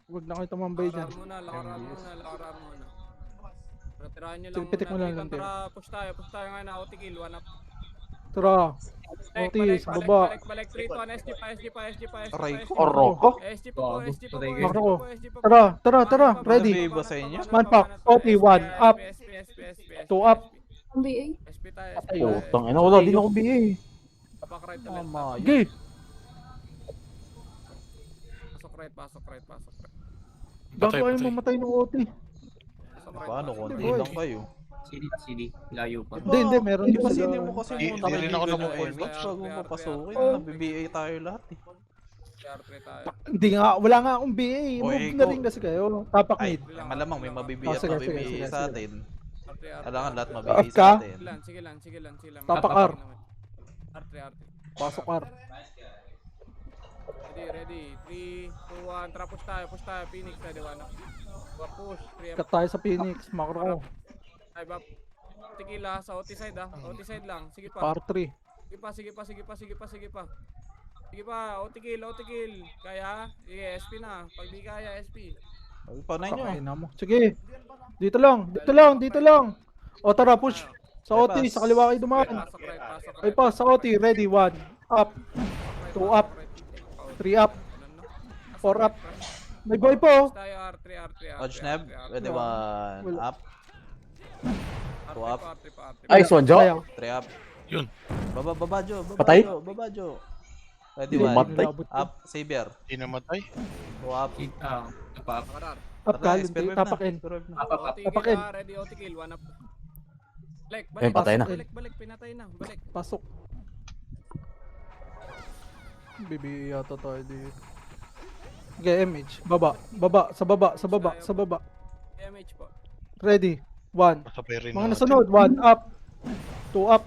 E: Huwag na kayo tumambay dyan.
A: Lakaran muna. Tirahan nyo
E: Sige,
A: lang
E: pitik mo lang
A: dito.
E: lang,
A: Tara, push tayo ngayon na OT kill. 1 up.
E: Tara. OT, sa baba.
A: Balik 3 to SG pa.
G: Aray ko.
I: Oroko.
A: SG pa.
E: Makro. Tara. Ready.
G: Ano ba sa inyo?
E: Man pack. OT, 1. Up. 2 up.
A: SP tayo.
I: Oh, tangina, wala din ako BA.
A: Tapak right to
G: Tama.
A: left.
E: Okay.
A: Pasok right.
E: Bago kayo mamatay ng OT.
G: Paano? Konti
E: Boy.
G: lang kayo.
H: CD. Layo pa.
E: Hindi. Meron din
G: Kasi
E: sila.
G: hindi mo kasi
J: Di-
G: muna
J: di rin ako
G: kaibigan ng
J: nakukulbot.
G: MH bago mo papasukin. Nabi-BA tayo lahat eh.
A: CR3 tayo.
E: Hindi nga. Wala nga akong BA.
G: O,
E: Move
G: eh,
E: na
G: ko-
E: rin kasi kayo. Tapak
G: Ay,
E: mid.
G: malamang may mabibigay at
E: Sige,
G: mabibigay
E: sige.
G: sa atin.
A: R3.
G: Kailangan lahat
E: Up
G: mabibigay
E: ka?
G: sa atin.
A: Sige lang.
E: Tapak R.
A: R3.
E: Pasok R.
A: Ready. 3, 2, 1. Tara, push tayo. Phoenix tayo. 1 up. Push. 3 up.
E: Cut tayo sa Phoenix. Makro.
A: 5 up. Tikila sa OT side ah. OT side lang. Sige pa.
E: R3.
A: Sige pa. OT kill. Kaya? Sige, SP na. Pag di kaya, SP.
G: Ay, panay nyo.
E: Kakain na mo. Sige. Dito lang. O tara, push. Sa OT. Sa kaliwa kayo dumaan.
A: Pasok right.
E: Ay pa, sa OT. Ready, 1. Up. 2 up. 3 up. 4 up. May boy po.
A: Tayo R3.
G: Hodge Neb, ready 1 up, 2 up,
I: Ay, Swanjo.
E: Ayaw.
G: 3 up.
J: Yun.
G: Baba Jo.
I: Patay?
G: Baba Jo. Ready
I: Hindi
G: 1
I: matay.
G: up, Savior.
J: Di namatay.
G: 2 up.
H: Apa.
E: Up ka,
G: Experiment
E: tapak in.
G: na.
H: Apa.
A: OT
E: Tapak
A: kill
E: in.
A: Ready OT kill. 1 up. Balik,
I: Ayun, patay na.
A: Balik, pinatay na. Balik.
E: Pasok. Bibi yata tayo dito. Okay, MH. Baba. Baba. Sa baba. Sa baba. Sa baba.
A: MH po.
E: Ready. 1.
J: Makabay rin
E: Mga
J: natin.
E: nasunod. 1 up. 2 up.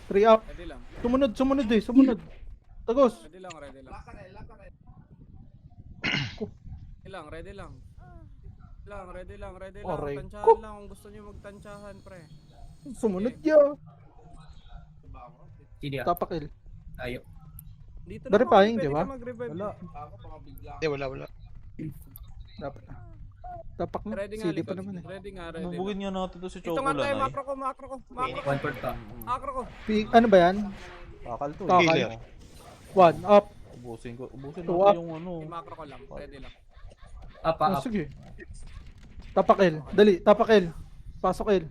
E: 3 up.
A: Ready lang.
E: Sumunod. Sumunod eh. Sumunod. Tagos.
A: Ready lang. Ready lang. Ready lang. Ready lang.
E: Aray
A: Tansyahan
E: ko.
A: lang kung gusto niyo magtansyahan, pre.
E: Sumunod ya.
H: Sige,
E: Tapakil.
H: tayo.
A: Dito
E: Dari
A: na
E: pa,
A: ako,
E: hindi
A: pwede
E: ba?
A: ka mag-revive.
E: Wala.
J: Hindi, wala.
E: Dapat. Tapak na.
A: Ready nga,
E: CD pa
A: likod.
E: naman eh.
A: Ready nga, ready.
G: Nabugin nga natin to si
A: Ito nga tayo,
G: Chocolanay.
A: macro ko.
H: One court pa.
A: Macro ko.
E: Ano ba yan?
G: Kakal to.
E: Kakal.
J: Healer.
E: 1 up.
G: Ubusin
E: Two
G: natin
E: up.
G: yung ano.
A: I-macro ko lang. Ready lang.
H: Up,
E: Oh,
H: up.
E: sige. Tapakil. Dali. Tapakil. Pasokil.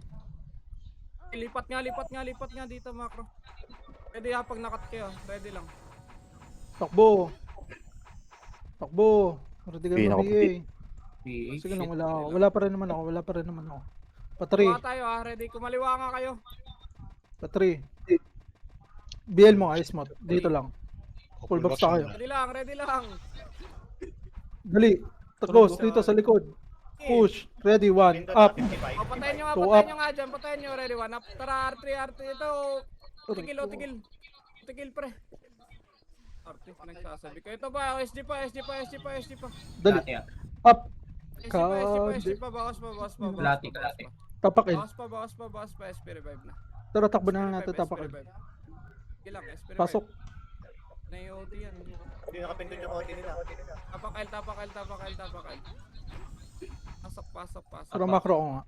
A: Lipat nga dito, macro. Ready ha, pag nakat kayo. Ready lang.
E: Takbo. Ready ka
I: Hindi na ako
E: mag-BA.
H: PH.
E: Sige lang, wala ako. Wala pa rin naman ako. Pa-3.
A: Kuha tayo ha, ready. Kumaliwa nga kayo.
E: Pa-3. BL mo, ice mod. Dito lang. Full box na kayo.
A: Ready lang.
E: Dali. Tagos. Dito sa likod. Push. Ready. 1 up.
A: O, patayin nyo
E: Two
A: nga
E: up.
A: dyan. Patayin nyo, ready. 1 up. Tara, R3. Ito. Tigil, pre. R3, nagsasabi ko. Ito ba, SD pa.
E: Dali.
H: Lati, ah.
E: Up.
A: SD pa. Bawas pa.
H: Lati.
E: Tapakil.
A: Bawas pa. SP revive na.
E: Tara, takbo na natin. Tapakil.
A: Sige lang, SP revive.
E: Pasok.
A: Na-OT yan.
D: Hindi nakapindot yung OT nila.
A: Tapakal. Pasok.
E: Tara, macro ko nga.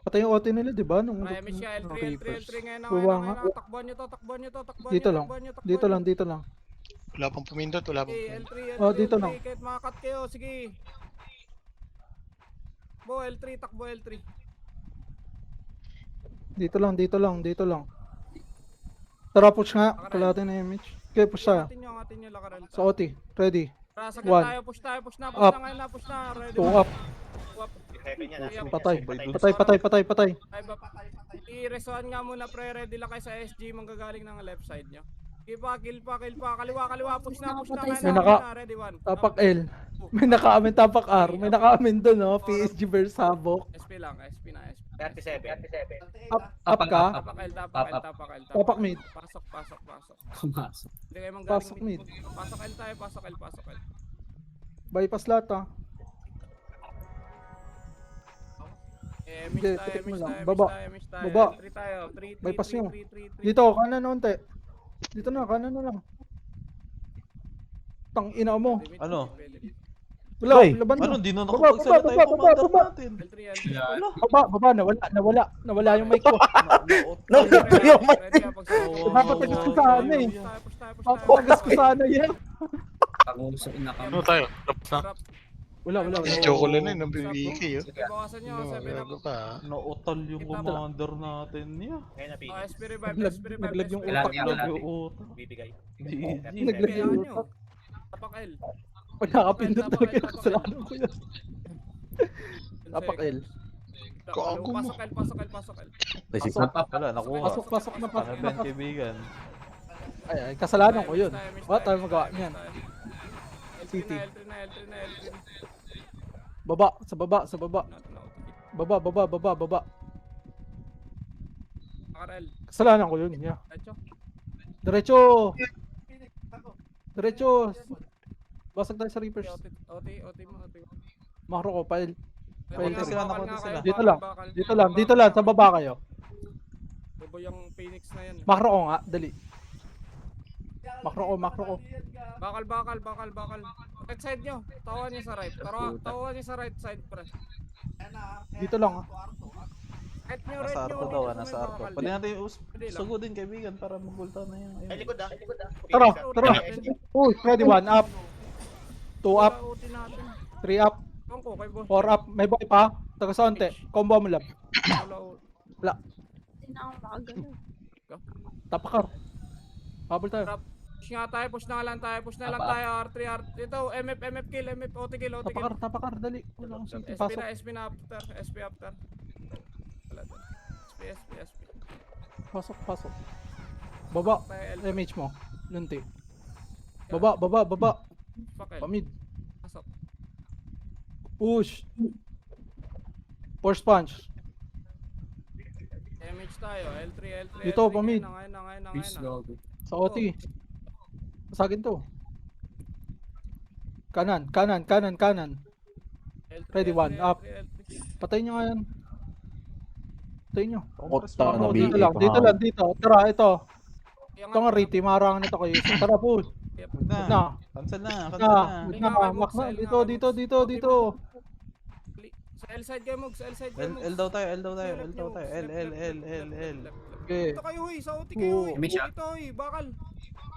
E: Patay yung OT nila, di ba? Nung
A: Miami siya, L3 ngayon na.
E: Buwa nga.
A: Takbuhan nyo to.
E: Dito lang.
J: Wala pang pumindot, wala pang
A: Okay,
J: pumindot.
A: L3.
E: Oh, dito lang.
A: Kahit makakat kayo, sige. Bo, L3, takbo L3.
E: Dito lang. Tara, push nga. Kalahati na image. Okay, push tayo.
A: Angatin nyo, Lakarel.
E: Sa OT. Ready.
A: Tara, sagad
E: One.
A: tayo, push na
E: Up.
A: ngayon na, push na. Ready.
E: 2 up.
A: Up.
E: Patay.
A: I-resuan nga muna, pre. Ready lang kayo sa SG, manggagaling ng left side nyo. Kill pa. Kaliwa. Push na ngayon
E: May
A: na.
E: naka-
A: Ready, 1.
E: Tapak L. May naka-amin tapak R. May naka-amin doon, no? PSG versus Habok.
A: SP lang, SP na.
D: 37.
E: Up ka.
A: Tapakal.
E: Tapak mid.
A: Pasok.
H: Pumasok.
A: Hindi kayo manggaling
E: Pasok mid.
A: Pasok L tayo, pasok L.
E: Bypass lahat, ha. Hindi, tikit mo lang. Baba. Baba.
A: 3 tayo. 3.
E: Bypass nyo. Dito, kanan na unti. Dito na, kanan na lang. Tang ina mo.
G: Ano?
E: Wala,
I: Ay,
E: laban
G: Ano,
E: na.
G: di na
E: Baba,
G: nakapagsalita yung commander
E: baba.
G: natin.
A: L3.
H: Yan.
E: Baba, nawala yung mic ko.
I: Nawala yung mic.
E: Napatagas ko sana eh. Napatagas ko sana yan.
H: Pag-uusap na kami.
J: Ano tayo? Tapos na.
E: Wala.
J: Si Chocolanay, nabibigay yun.
A: Bawasan nyo, 7 up.
J: Ano pa?
G: Nautal yung commander natin niya.
A: SP revive.
E: Naglag yung
H: Wala
E: utak
H: niya,
E: ko.
H: wala.
G: Yung utak.
D: Bibigay.
G: GG.
E: Naglag yung
A: Kailangan
E: utak.
A: nyo. Tapakal.
E: Nakapindot talaga. Kasalanan ko yan. Tapak L.
J: Gago mo.
A: Pasok L.
G: Wala, nakuha.
E: Pasok na.
G: Nakaben kaibigan.
E: Ay, kasalanan ko yun. Wala tayo magawa niyan. City.
A: L3 na.
E: Baba. Baba.
A: Takarel.
E: Kasalanan ko yun. Yeah.
A: Diretso.
E: Diretso. Basag tayo sa Reapers.
A: OT mo.
E: Macro ko, file.
G: Nakunti sila, nakunti sila.
E: Dito lang. Sa baba kayo.
A: Bobo yung Phoenix na yan.
E: Macro ko nga. Dali. Macro ko.
A: Bakal. Right side nyo. Tawan nyo sa right. Tawan nyo sa right side, pre.
E: Dito lang, ha.
A: Right nyo.
G: Nasa arko daw, nasa arko.
A: bakal.
G: Pwede natin
A: Pwede lang.
G: sugudin kaibigan para magulta na yan.
D: Ay, likod ah.
E: Tara. Uy, ready. 1 up. 2 up.
A: OT natin.
E: 3 up.
A: Ewan ko, kay boss.
E: 4 up. May boy pa. Taga sa onte. Combo mo lang.
A: Wala.
C: Hindi na ako makagano.
E: Tapakar. Habol tayo.
A: Push na lang tayo. R3. Ito, MF kill, OT kill.
E: Tapakar. Dali. Wala akong city. Pasok.
A: SP after. SP.
E: Pasok, pasok. Baba.
A: Tayo, L.
E: MH mo. Lunti. Baba.
A: Pakil.
E: Pamid.
A: Pasok.
E: Push. Force punch.
A: MH tayo. L3.
E: Dito,
A: L3.
E: pamid.
A: Ngayon na.
H: Peace log.
E: Sa OT. Pasagin to. Kanan.
A: L3,
E: Ready, one, up.
A: L3.
E: Patayin nyo nga yan. Patayin nyo.
I: Kota na
E: Ako,
I: BA
E: dito lang. Tara, ito.
A: Yung
E: Ito nga, Riti. Marangan nito kayo. So, tara, push.
G: Huwag
E: Huwag
G: na.
E: na.
G: Cancel na.
E: Huwag
G: Cancel
E: na.
G: na.
E: Huwag
A: Nga,
E: na.
A: kay
E: Max
A: Mox,
E: na.
A: L
E: Dito.
A: nga, Mox. Sa L side kayo, Mogs. L side kayo, Mogs.
G: L daw tayo. L.
A: Left, left.
E: Okay.
A: Dito kayo, huy. Sa OT kayo, huy.
H: MH, ah.
A: Dito, huy. Bakal.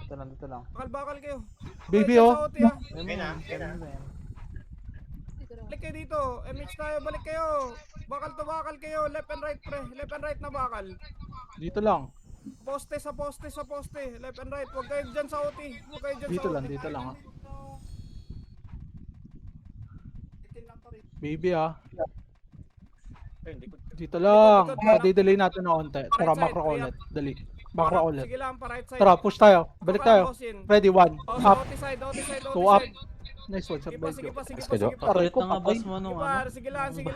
G: Dito lang.
A: Bakal kayo.
E: Baby,
A: Dito
E: oh.
A: Sa OT, ah.
G: Kaya
A: Balik kayo dito. MH tayo, balik kayo. Bakal to bakal kayo. Left and right, pre. Left and right na bakal.
E: Dito lang.
A: Poste sa poste. Left and right. Huwag kayo dyan sa OT.
E: Dito lang. Ah. Baby, ah. Dito lang. Didelay natin na onte. Tara, macro ulit. Dali. Macro ulit.
A: Sige lang, pa right side.
E: Tara, push tayo. Balik tayo. Ready, one.
A: Oh, sa
E: Up.
A: OT side.
E: Two up. Nice one,
A: Sige
E: Sir
A: pa.
E: Belgio.
G: Palit na nga boss mo
A: Sige
G: nung
A: pa,
G: ano.
A: sige lang. Sige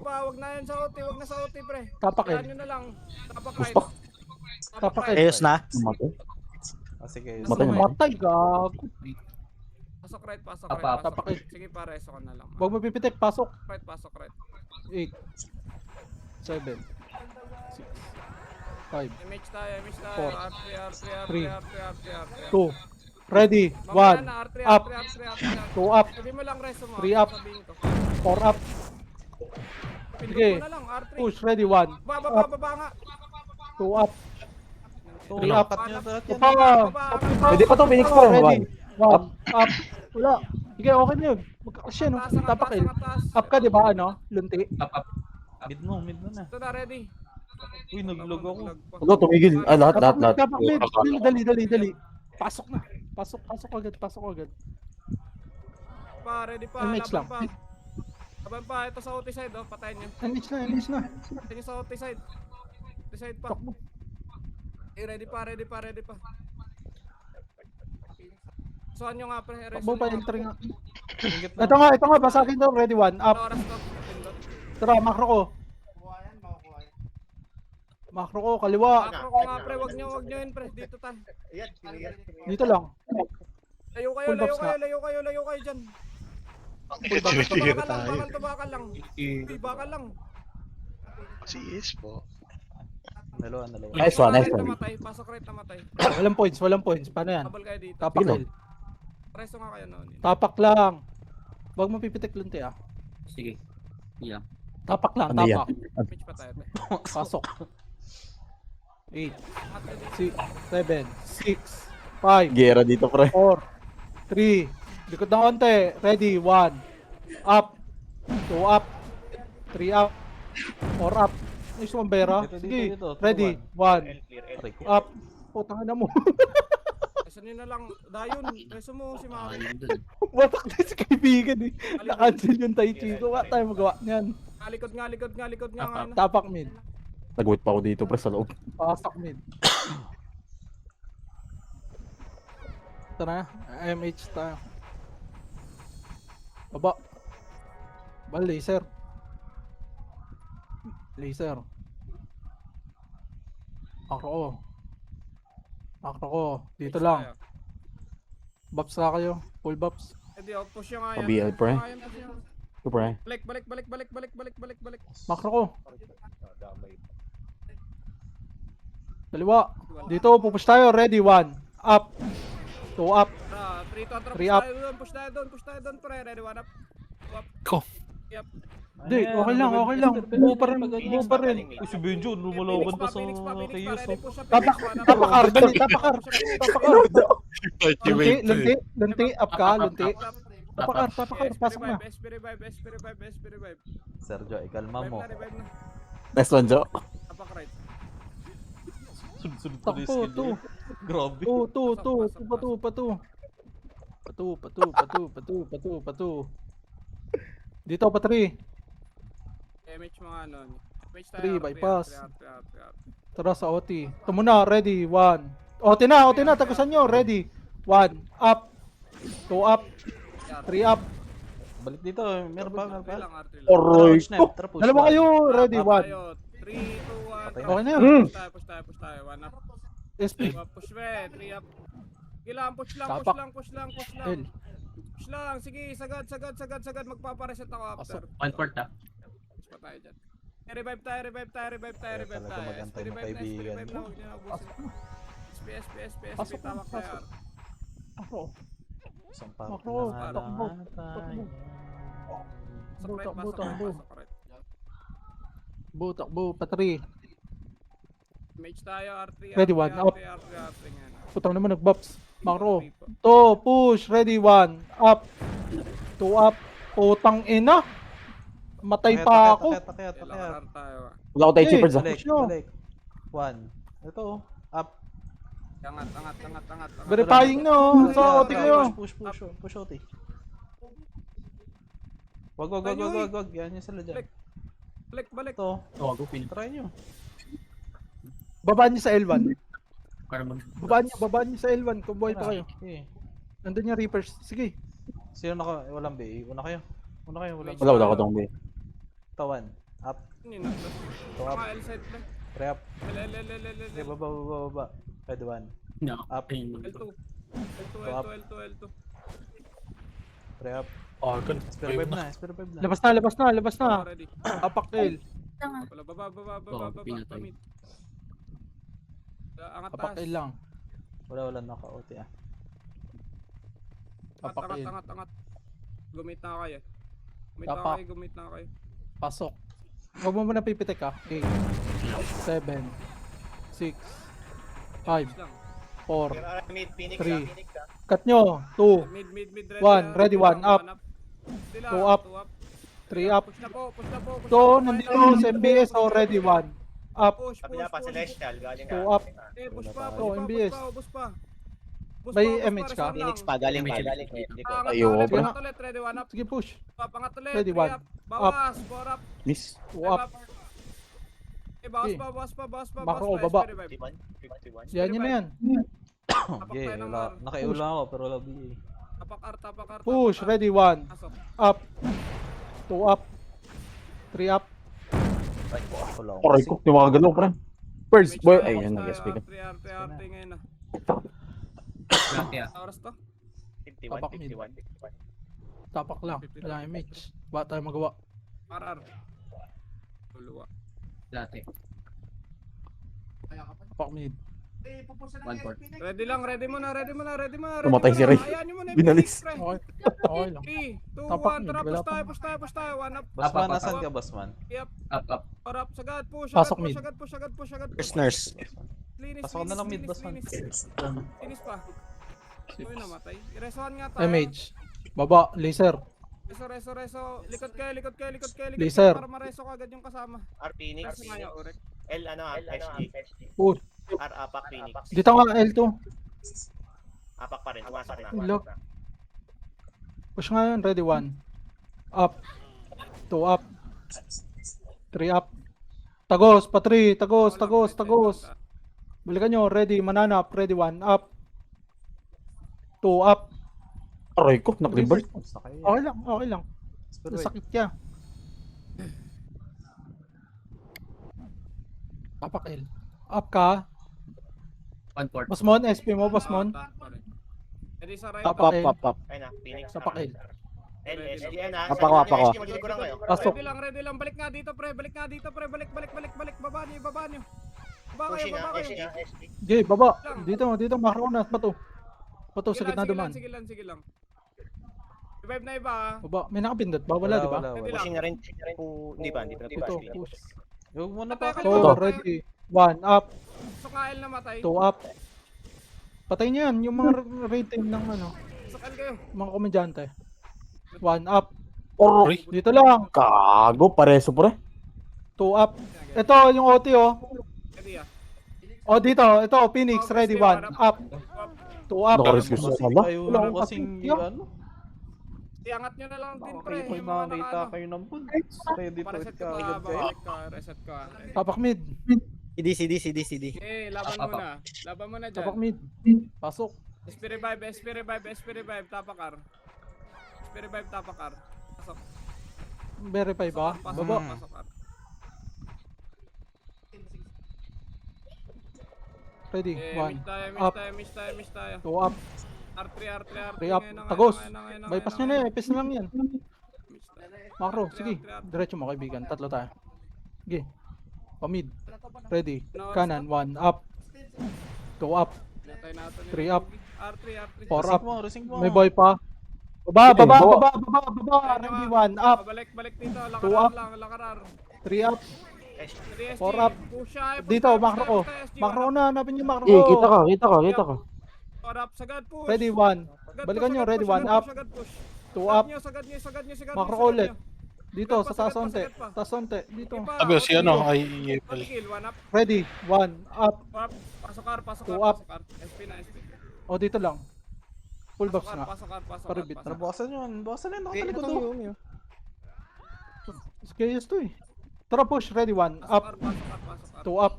A: pa, wag na yan sa OT, wag na sa OT, pre.
E: Tapak eh.
A: Kailan nyo na lang. Tapak right.
E: Tapak
A: right.
D: Ayos na.
I: Matay.
G: Sige.
I: Matay na.
E: Matay, gago.
A: Pasok right.
E: Tapak eh.
A: Sige pa, reso ka na lang.
E: Huwag mo pipitik. Pasok.
A: Pasok right.
E: 8 7 6 5
A: MH tayo.
E: Four.
A: R3.
E: 2 Ready. 1 up. 2 up.
A: Sabi mo lang reso mo.
E: 3 up.
A: Sabihin ko.
E: 4 up. Sige.
A: Pindot mo na lang, R3.
E: Push. Ready. 1
A: Baba nga.
E: 2 up. 3 up.
G: Cut nyo lahat yan.
I: Pwede pa to, Phoenix pa.
E: Ready. 1
I: Up.
E: up. Wala. Sige, okay na yun. Magkakasya, no? Tapak eh. Up ka, di ba, ano? Lunti.
H: Up.
G: Mid mo na.
A: Ito na, ready.
G: Uy, naglog ako.
I: Huwag na tumigil. Lahat.
E: Tapak mid. Dali. Pasok na. Pasok agad.
A: Pa, ready pa.
E: MH lang.
A: Laban pa. Ito sa OT side, oh. Patayin nyo.
E: MH na.
A: Patayin nyo sa OT side. OT side pa.
E: Takbo.
A: Ready pa. Saan nyo nga, pre?
E: Takbo pa, entry nga.
G: Ingit
E: Ito nga, basagin daw. Ready, 1 up.
A: Oras to. Pindot.
E: Tara, macro ko. Macro ko, kaliwa.
A: Macro ko nga, pre. Wag nyo yun, pre. Dito tayo.
E: Dito lang.
A: Layo kayo dyan. Bakal lang. Bakal lang.
J: Si Is po.
G: Dalawa.
I: Nice one.
A: Pasok right namatay.
E: Walang points. Paano yan?
A: Habol kayo dito.
E: Tapak kill.
A: Preso nga kayo noon.
E: Tapak lang. Huwag mo pipitik lunti, ah.
H: Sige. Yeah.
E: Tapak lang,
I: Ano yan?
E: tapak.
A: Pitch pa tayo, pre.
E: Pasok. 8 6 7 6 5
I: Gera dito, pre.
E: 4 3 likod ng onte. Ready, 1 up. 2 up. 3 up. 4 up. Nice one, Bera. Sige,
G: Dito.
E: ready, 1 up. Putang ina mo.
A: Preso nyo na lang. Dayon. Preso mo si Maki.
H: Ayun dun.
E: Watak na si kaibigan eh. Na-cancel yung Tai Chi ko. Wala tayo magawa niyan.
A: Likod nga.
E: Tapak mid.
I: Nag-wait pa ako dito, pre, sa loob.
E: Pasok mid. Ito na. MH tayo. Baba. Laser. Makro ko. Dito lang. Buffs na kayo. Full buffs.
A: Hindi, push yung nga yan.
I: BL, pre.
A: Push yung-
I: Ito, pre.
A: Balik.
E: Makro ko. Daliwa. Dito, pupush tayo. Ready, 1 up. 2 up.
A: 3
E: up.
A: Push tayo doon, pre. Ready, 1 up.
J: Go.
A: Yep.
E: Hindi, okay lang. Buo pa rin.
G: Uy, si Benjo, lumalaban pa sa
A: Phoenix pa,
G: Chaos.
A: ready, push up.
E: Tapakar. Dali, tapakar. Lunti. Up ka, lunti. Tapakar. Pasok na.
A: SP revive.
G: Sergio, ikalma mo.
A: Revive na.
I: Next one, Jo.
A: Tapak right.
G: Sunod-sunod pa na yung
E: Takbo,
G: skill niya. Grabe.
E: Patu. Dito pa 3.
A: MH mga ano. MH tayo.
E: 3, bypass.
A: 3.
E: Tara sa OT. Ito muna, ready, 1. OT na, tagusan nyo, ready. 1, up. 2 up. 3 up.
G: Balik dito. Meron pa.
I: Aray
G: Push na.
I: ko.
G: Tara, push.
E: Dalawa kayo, ready, 1.
A: 3, 2, 1.
E: Okay na yun.
A: Push tayo. 1 up.
E: SP.
A: Push me. 3 up. Gilang, push lang.
E: Tapak.
A: Push lang.
E: L.
A: Push lang. Sige, sagad. Magpapareset ako after.
H: 1/4 ah.
A: Push pa tayo dyan. Revive tayo.
G: talaga magantay ng kaibigan.
A: Revive na, huwag niyo na ubusin. SP.
E: Pasok na,
A: Tawak tayo.
E: Ako.
G: Isang party
E: Makro,
G: na nga
E: takbo.
G: lang tayo.
E: Takbo. Takbo, pa 3.
A: Mage tayo, R3.
E: Ready, 1 up.
A: R3 nga na.
E: Putang naman, nag-buffs. Makro. 2, push, ready, 1. Up. 2 up. Putang ina. Matay pa ako.
G: Takit.
A: Kailangan R tayo.
I: Wala ko tayo cheapers ah.
G: Balik.
E: Push nyo.
G: 1. Ito. Up.
A: Angat.
E: Verifying na oh. Sa OT kayo.
G: Push OT. Wag. Yan yung sila dyan.
A: Balik.
G: Ito.
H: Go pin.
G: Try nyo.
E: Babaan niyo sa L1.
H: Para mag...
E: Babaan niyo sa L1 kung buhay pa kayo.
G: Okay.
E: Nandun yung Reapers. Sige.
G: Sino walang B? Una kayo. Walang
I: Wala ko tong B.
G: Tawan. Up.
A: Ito up. L side lang.
G: Try up. Okay,
A: L.
G: baba. Pwede 1.
H: No.
G: Up.
A: L2. L2.
G: Try up.
J: Oh, good.
G: Spare 5 na.
E: Labas na.
A: Ready.
E: Apak L.
A: Baba.
H: pinatay.
A: Pamit. Angat
E: Apak
A: taas.
E: L lang.
G: Wala naka-OT ah.
E: Apak L.
A: Angat. Gumit na kayo.
E: Tapak.
A: Gumit na kayo.
E: Pasok. Huwag mo muna pipitik ah. 8, 7, 6, 5, 4, 3. Cut nyo. 2,
A: Mid.
E: 1, ready, 1 up. 2 up. 3 up.
A: Push na po.
E: So, nandito sa MBS already 1. Up.
A: Push.
J: galing
E: 2 up.
A: Push pa.
E: Oh, MBS.
A: Push pa.
E: May MH ka?
A: Phoenix
J: pa, galing
H: pa.
I: Ayoko, bro.
A: Ready, 1 up.
E: Sige, push.
A: Pangat ulit.
E: Ready,
A: 3
E: one.
A: up. Bawas. 4 up.
I: Miss.
E: 2 up.
A: Bawas pa.
E: Makro, baba.
A: SP revive.
E: Yan yun na yan.
A: Tapak
G: Okay,
A: tayo ng
G: wala.
A: R.
G: Nakaiula ako pero wala B.
A: Tapak R.
E: Push. Ready, 1.
A: Pasok.
E: Up. 2 up. 3 up.
G: Wala ako.
I: Aray ko. Yung mga galaw, pre. First boy. Ayun, nag-SP ka.
A: RT ngayon na.
H: Grabe ah.
A: Oras to?
E: Tapak mid. Tapak lang. Wala MH. Wala tayo magawa.
A: RR. Luluwa.
H: Latte.
E: Tapak mid.
H: 1/4.
A: Ready mo na.
I: Tumatay si Ray.
A: Ayan nyo muna.
I: Binalis.
E: Okay. Okay lang.
A: 3, 2,
E: Tapak
A: 1.
E: mid,
A: Tara,
E: wala
A: push tayo. 1 up.
G: Basman, nasan ka, Basman?
H: Up.
A: Up. Sagad. Push.
E: Pasok mid.
J: First nurse.
A: Linis.
G: Pasok na lang mid, Basman.
A: Linis pa. Uy, namatay. I-resohan nga tayo.
E: MH. Baba. Laser.
A: Reso. Likod kayo.
E: Laser.
A: Para mareso ka agad yung kasama.
J: R Phoenix.
A: Reso nga yung Urek.
J: L SG.
E: Push.
J: R Apak Phoenix.
E: Dito nga L2.
J: Apak pa rin. Tumasok na.
E: Look. Push nga yun. Ready, 1. Up. 2 up. 3 up. Tagos. Pa 3. Tagos. Balikan nyo. Ready. Mananap. Ready, 1 up. 2 up.
I: Aray ko. Nak-reverse.
E: Okay lang. Nasakit ka. Tapak L. Up ka.
H: 1/4.
E: Basmon. SP mo. Basmon.
A: Ready sa right.
E: Up.
J: Ayun na. Phoenix.
E: Tapak L.
J: L SG. Ayun na.
I: Apak ko.
J: Magiguran kayo.
E: Pasok.
A: Ready lang. Balik nga dito, pre. Balik. Baba nyo. Baba
J: Pushing
A: kayo.
J: SG.
E: Okay, baba. Dito. Makro na. Bato sa gitna duman.
A: Sige lang. Revive na iba ha.
E: Baba. May nakapindot ba? Wala, di ba?
J: Hindi na rin. Hindi pa
E: Ito.
J: na-push.
E: Push.
G: Huwag mo na pa.
E: So, ready. 1 up.
A: So, Kael namatay.
E: 2 up. Patay niyo yan. Yung mga rating ng
A: So, Kael kayo.
E: mga komedyante. 1 up.
I: Aray.
E: Dito lang.
I: Kago. Pareso, pre.
E: 2 up. Ito, yung OT oh.
A: Ready ah.
E: O dito. Ito, Phoenix. Ready, 1 up. 2 up.
I: Naka-rescue sa sala.
G: Ayaw
E: Wala
G: na
E: akong
G: kasing
E: kapit.
G: ano.
A: Iangat nyo na lang din, pre.
G: Makikita
A: Yung mga
G: nakita
A: nakaano.
G: kayo ng pool. Ready to
A: Para-reset
G: hit
A: ka
G: ka
A: pa,
G: agad kayo.
A: babalik ka, reset ka.
E: Tapak mid.
D: CD.
A: Eh, laban
H: Up.
A: muna. Laban muna dyan.
E: Tapak mid. Pasok.
A: SP revive, tapakar. SP revive, tapakar. Pasok.
E: Verify ba?
A: Pasok,
E: Baba.
A: pasok, pasok.
E: Ready.
A: Eh,
E: 1. Up.
A: miss tayo.
E: 2 up.
A: R3.
E: 3 up.
A: Ngayon,
E: Tagos.
A: ngayon,
E: Bypass nyo
A: ngayon,
E: na eh. Epis na lang yan.
A: miss tayo.
E: Macro. Sige. Diretso mo kaibigan. Tatlo tayo. Sige. Pamid. Ready. Kanan. 1 up. 2 up.
A: Natay natin
E: 3
A: yung
E: up.
A: R3.
E: 4 up.
G: Resing mo.
E: May boy pa. Baba. Ready. 1 up.
A: Balik dito.
E: 2 up.
A: Lakarar.
E: 3 up.
A: 3 SG.
E: 4 up.
A: Pusha,
E: Dito.
A: push
E: Macro ko.
A: tayo, SG,
E: Macro ko na. Hanapin yung macro
I: Eh,
E: ko.
I: kita ka.
A: 4 up, sagad push.
E: Ready. 1.
A: Sagad
E: Balikan
A: push,
E: nyo.
A: sagad
E: Ready.
A: push,
E: 1
A: sagad
E: up.
A: push, sagad push.
E: 2 up.
A: Sagad nyo.
E: Macro
A: sagad
E: ulit.
A: nyo.
E: Dito. Sa taas
A: Sagad pa,
E: onte.
A: sagad pa.
E: Taas onte. Dito.
A: Sabi si ano,
B: ay
A: Kill, 1 up.
E: Ready. 1 up.
A: Pasok R.
E: Two up.
A: SP na, SP.
E: O dito lang. Full box
A: Pasok R,
E: nga.
A: pasok R.
E: Paribit.
G: Tara, bukasan yun. Bukasan yun.
D: Okay,
G: Nakatalikod
D: ito
G: to.
D: yun.
E: Kayos to eh. Tara push. Ready. 1 up.
A: Pasok R.
E: 2 up.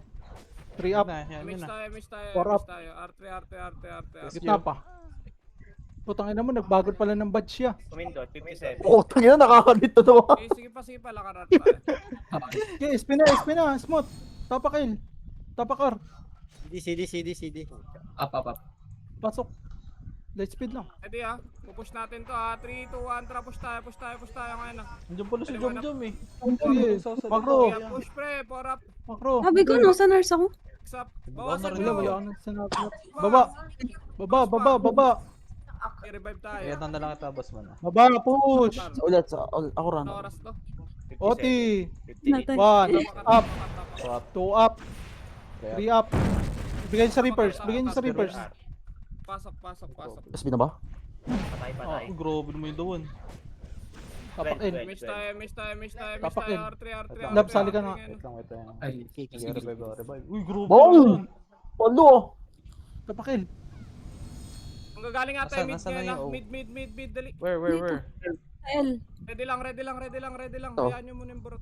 E: 3 up.
G: Yan
A: Miss
G: na.
A: tayo.
E: 4 up.
A: R3.
E: Gitna pa. Putang ina mo. Nagbagod pala ng badge siya.
J: Kumindot, 57.
I: Oh, tangina, nakakalito to.
A: Eh, sige pa, lakarar tayo.
E: Okay, SP na. Smooth. Tapakil. Tapakar.
D: CD.
H: Up.
E: Pasok. Light speed lang.
A: Ready ah. Pupush natin to ah. 3, 2, 1. Tara, push tayo ngayon ah.
G: Andiyan pala si Jom eh.
E: Sige. Macro.
A: Kaya push pre, 4 up.
E: Macro.
K: Sabi ko, no, sa nurse ako.
A: 6 up.
G: Wala
A: Bawasan
G: rin
E: Wala,
A: nyo.
E: wala akong sinabi. Baba.
A: I-revive tayo.
G: Kaya na lang kita, boss man.
E: Baba, push.
I: Ulit, ako ran.
A: Ano oras to?
E: Oti.
J: 58.
E: 1 up.
G: Up.
E: 2 up. 3 up. Bigay niyo sa reapers.
A: Pasok.
I: SP na ba?
J: Patay.
G: Ah, grabe naman yung dawan.
E: Tapakin.
A: Miss tayo.
E: Tapakin.
A: R3.
E: Lab, sali ka nga.
G: Wait lang.
H: Ay,
G: Sige, revive. Uy, grabe.
I: Boom! Palo!
E: Tapakin.
A: Ang gagaling nga tayo
G: Nasaan na yung O?
A: mid, dali.
G: Where?
K: L.
A: Ready lang.
I: Oh.
A: Hayaan nyo muna yung burot.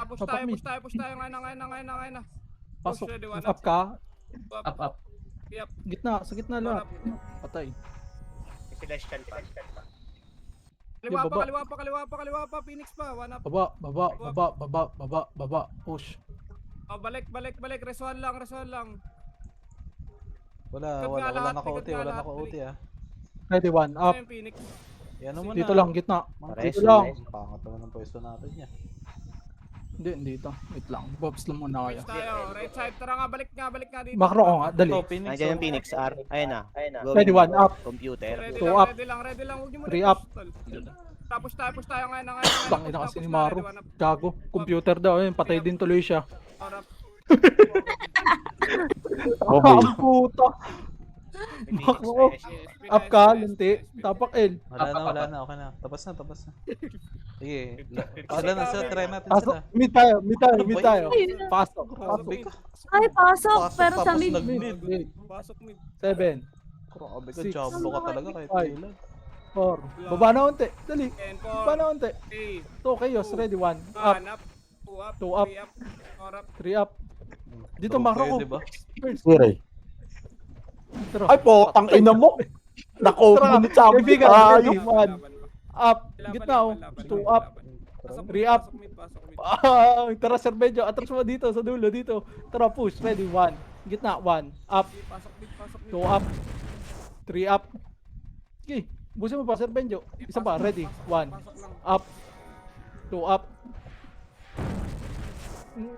A: Push
E: Tapak mid.
A: tayo. Ngayon na.
E: Pasok.
A: Ready, 1
E: Up ka.
H: up.
A: Yep.
E: Sa gitna lang. Patay.
J: Celestial pa.
A: Kaliwa pa. Phoenix pa. 1 up.
E: Baba. Push.
A: Oh, balik. Resuan lang.
G: Wala naka-OT ah.
E: Ready, 1 up.
A: Ano yung Phoenix?
G: Yan naman
E: Dito lang, gitna.
G: Pares.
E: Dito lang.
G: Pangat naman ang pwesto natin niya.
E: Hindi dito. Wait lang. Bobs lang muna kaya.
A: Miss tayo. Right side. Tara nga, balik nga dito.
E: Macro ko nga. Dali.
G: Ito, Phoenix.
J: Nandiyan yung Phoenix R. Ayun na.
E: Ready, 1 up.
J: Computer.
A: Ready
E: 2
A: lang,
E: up.
A: ready lang. Huwag niyo muna
E: 3 up.
A: i-push, tol. Push tayo ngayon.
E: Tangina kasi ni Maru. Gago. Computer daw. Ayun, patay din tuloy siya.
A: Harap.
I: Okay.
E: Ang puta. Macro. Up ka, linti. Tapak L.
G: Wala na, okay na. Tapos na. Sige. Sila na sila, try natin
E: Pasok.
G: sila.
E: Mid tayo. Pasok.
K: Ay, pasok. Pero sa
G: Tapos
K: mid.
G: nag-mid.
A: Pasok mid.
E: 7.
G: Grabe ka,
E: 6.
G: jumbo ka talaga kahit
E: Five.
G: kailan.
E: 4. Baba na unti. Dali.
A: 10,
E: Baba na unti.
A: 3,
E: 2 chaos. Ready, 1 up.
A: 1 up. 2 up.
E: 2 up.
A: 3 up. 4 up.
E: 3 up. Dito macro ko.
G: Diba?
E: First.
I: Sire.
E: Tara.
I: Ay po, tangina mo. Nako,
E: Tara,
I: bunit sa amin.
E: kaibigan,
I: Tayo.
E: ready, 1 up. Gitna oh. 2 up.
A: Pasok
E: 3 up.
A: mid.
E: Tara, Sir Benjo. Atras mo dito, sa dulo, dito. Tara, push. Ready, 1. Gitna, 1. Up.
A: Pasok mid.
E: 2 up. 3 up. Okay. Busin mo pa, Sir Benjo. Isa pa. Ready, 1.
A: Pasok lang.
E: Up. 2 up.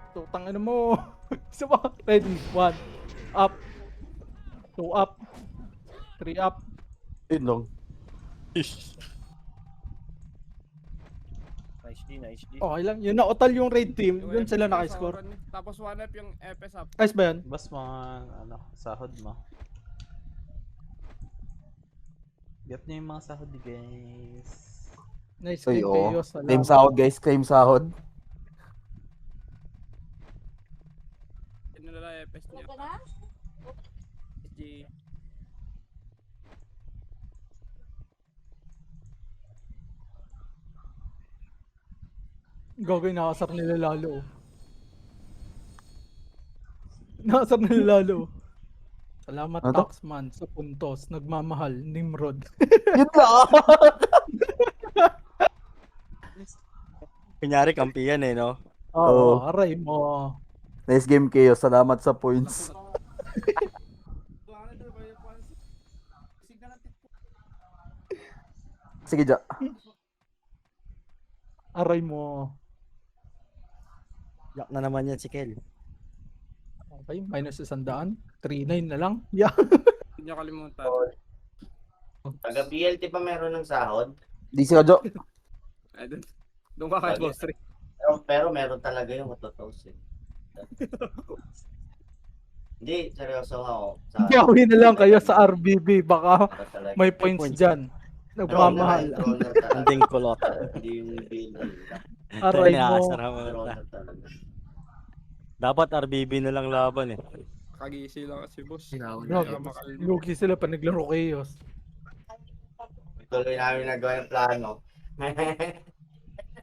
E: Tutang ano mo. Isa pa. Ready, 1. Up. 2 up. 3 up.
I: Yun lang.
J: Nice D.
E: Okay lang. Yun na, otal yung raid team.
A: Yung
E: Doon
A: FS
E: sila
A: sa
E: naka-score.
A: oran niya. Tapos 1 up yung FS up.
E: Ayos ba yun?
G: Bas man, sahod mo. Get niyo yung mga sahod guys.
E: Nice
I: Ay,
E: game,
I: oo.
E: Teos.
I: Claim sahod, guys. Claim sahod.
A: Yun nila FS niya. SG.
E: Gagawin, nakasar nila lalo. Nakasar nila lalo. Salamat,
I: Ano to?
E: Taxman, sa puntos. Nagmamahal, Nimrod.
I: Yun lang!
D: Kunyari, kampiyan eh, no?
E: Oo, aray mo.
I: Nice game kayo. Salamat sa points. Sige, Ja.
E: Aray mo.
D: Yak na naman yan si Kel.
E: Okay, minus 100. 3-9 na lang. Yeah.
A: Hindi niyo kalimutan.
J: Taga BLT pa meron ng sahod.
I: Di si Jo.
A: Ay, doon ka kay
J: Lagi.
A: Boss Rick.
J: Pero meron talaga yung matutos eh. Hindi, seryoso nga ako.
E: Gawin na lang kayo sa RBB. Baka
J: Talaga.
E: may points
D: points.
E: dyan. Nagmamahal.
J: Droner talaga.
D: Anding kulot.
J: Hindi yung bill.
E: Aray mo.
D: Nakasarama na.
J: Droner talaga.
D: Dapat RBB na lang laban eh.
A: Kagisi lang kasi boss.
H: Sinaw
E: No,
H: na.
E: lugi sila pa naglaro Chaos.
J: Tuloy namin nagawa yung plano.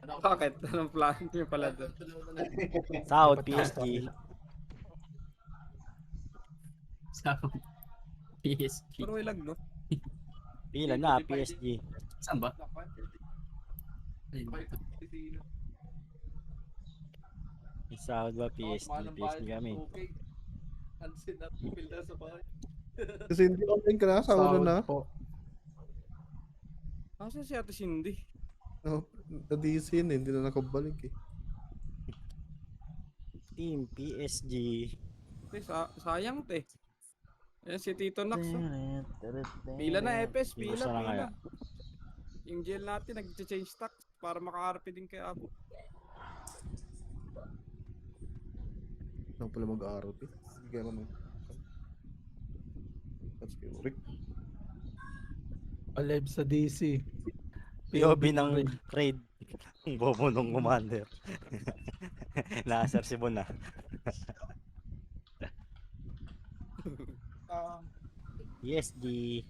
A: Bakit? Anong plan niyo pala doon?
D: South, PSG.
H: Sa PSG.
A: Pero ilag, no?
D: Pila na, PSG.
H: Saan ba? Ayun.
D: South ba, PSG? PSG kami.
B: Kasi hindi online ka na, sa ulo na.
E: Po.
A: Asa si Ate Cindy?
B: Na-DC yun eh, hindi na nakabalik eh.
D: Team PSG.
A: Sayang, te. Ayan si Tito Nax. Oh. Pila na, Epes. Pila,
D: Ibusa na kaya.
A: pila. Yung jail natin, nag-change stocks para makakarpe din kay Abo.
B: Saan pala mag-RP? Sige naman. That's kay Rick.
E: Alive sa DC.
D: POV ng trade. Ang bobo nung commander. Naasar si Bon ah. PSG.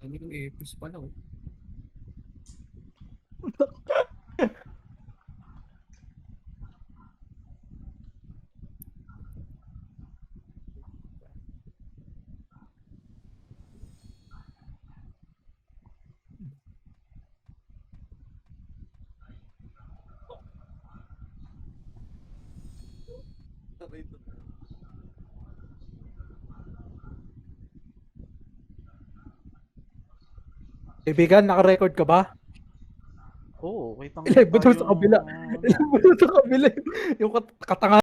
H: Ano yung Epos pala oh.
E: Kaibigan, naka-record ka ba?
I: Oo, okay pang
E: Ilay mo doon sa kabila. Ilay mo doon sa kabila. Yung katanga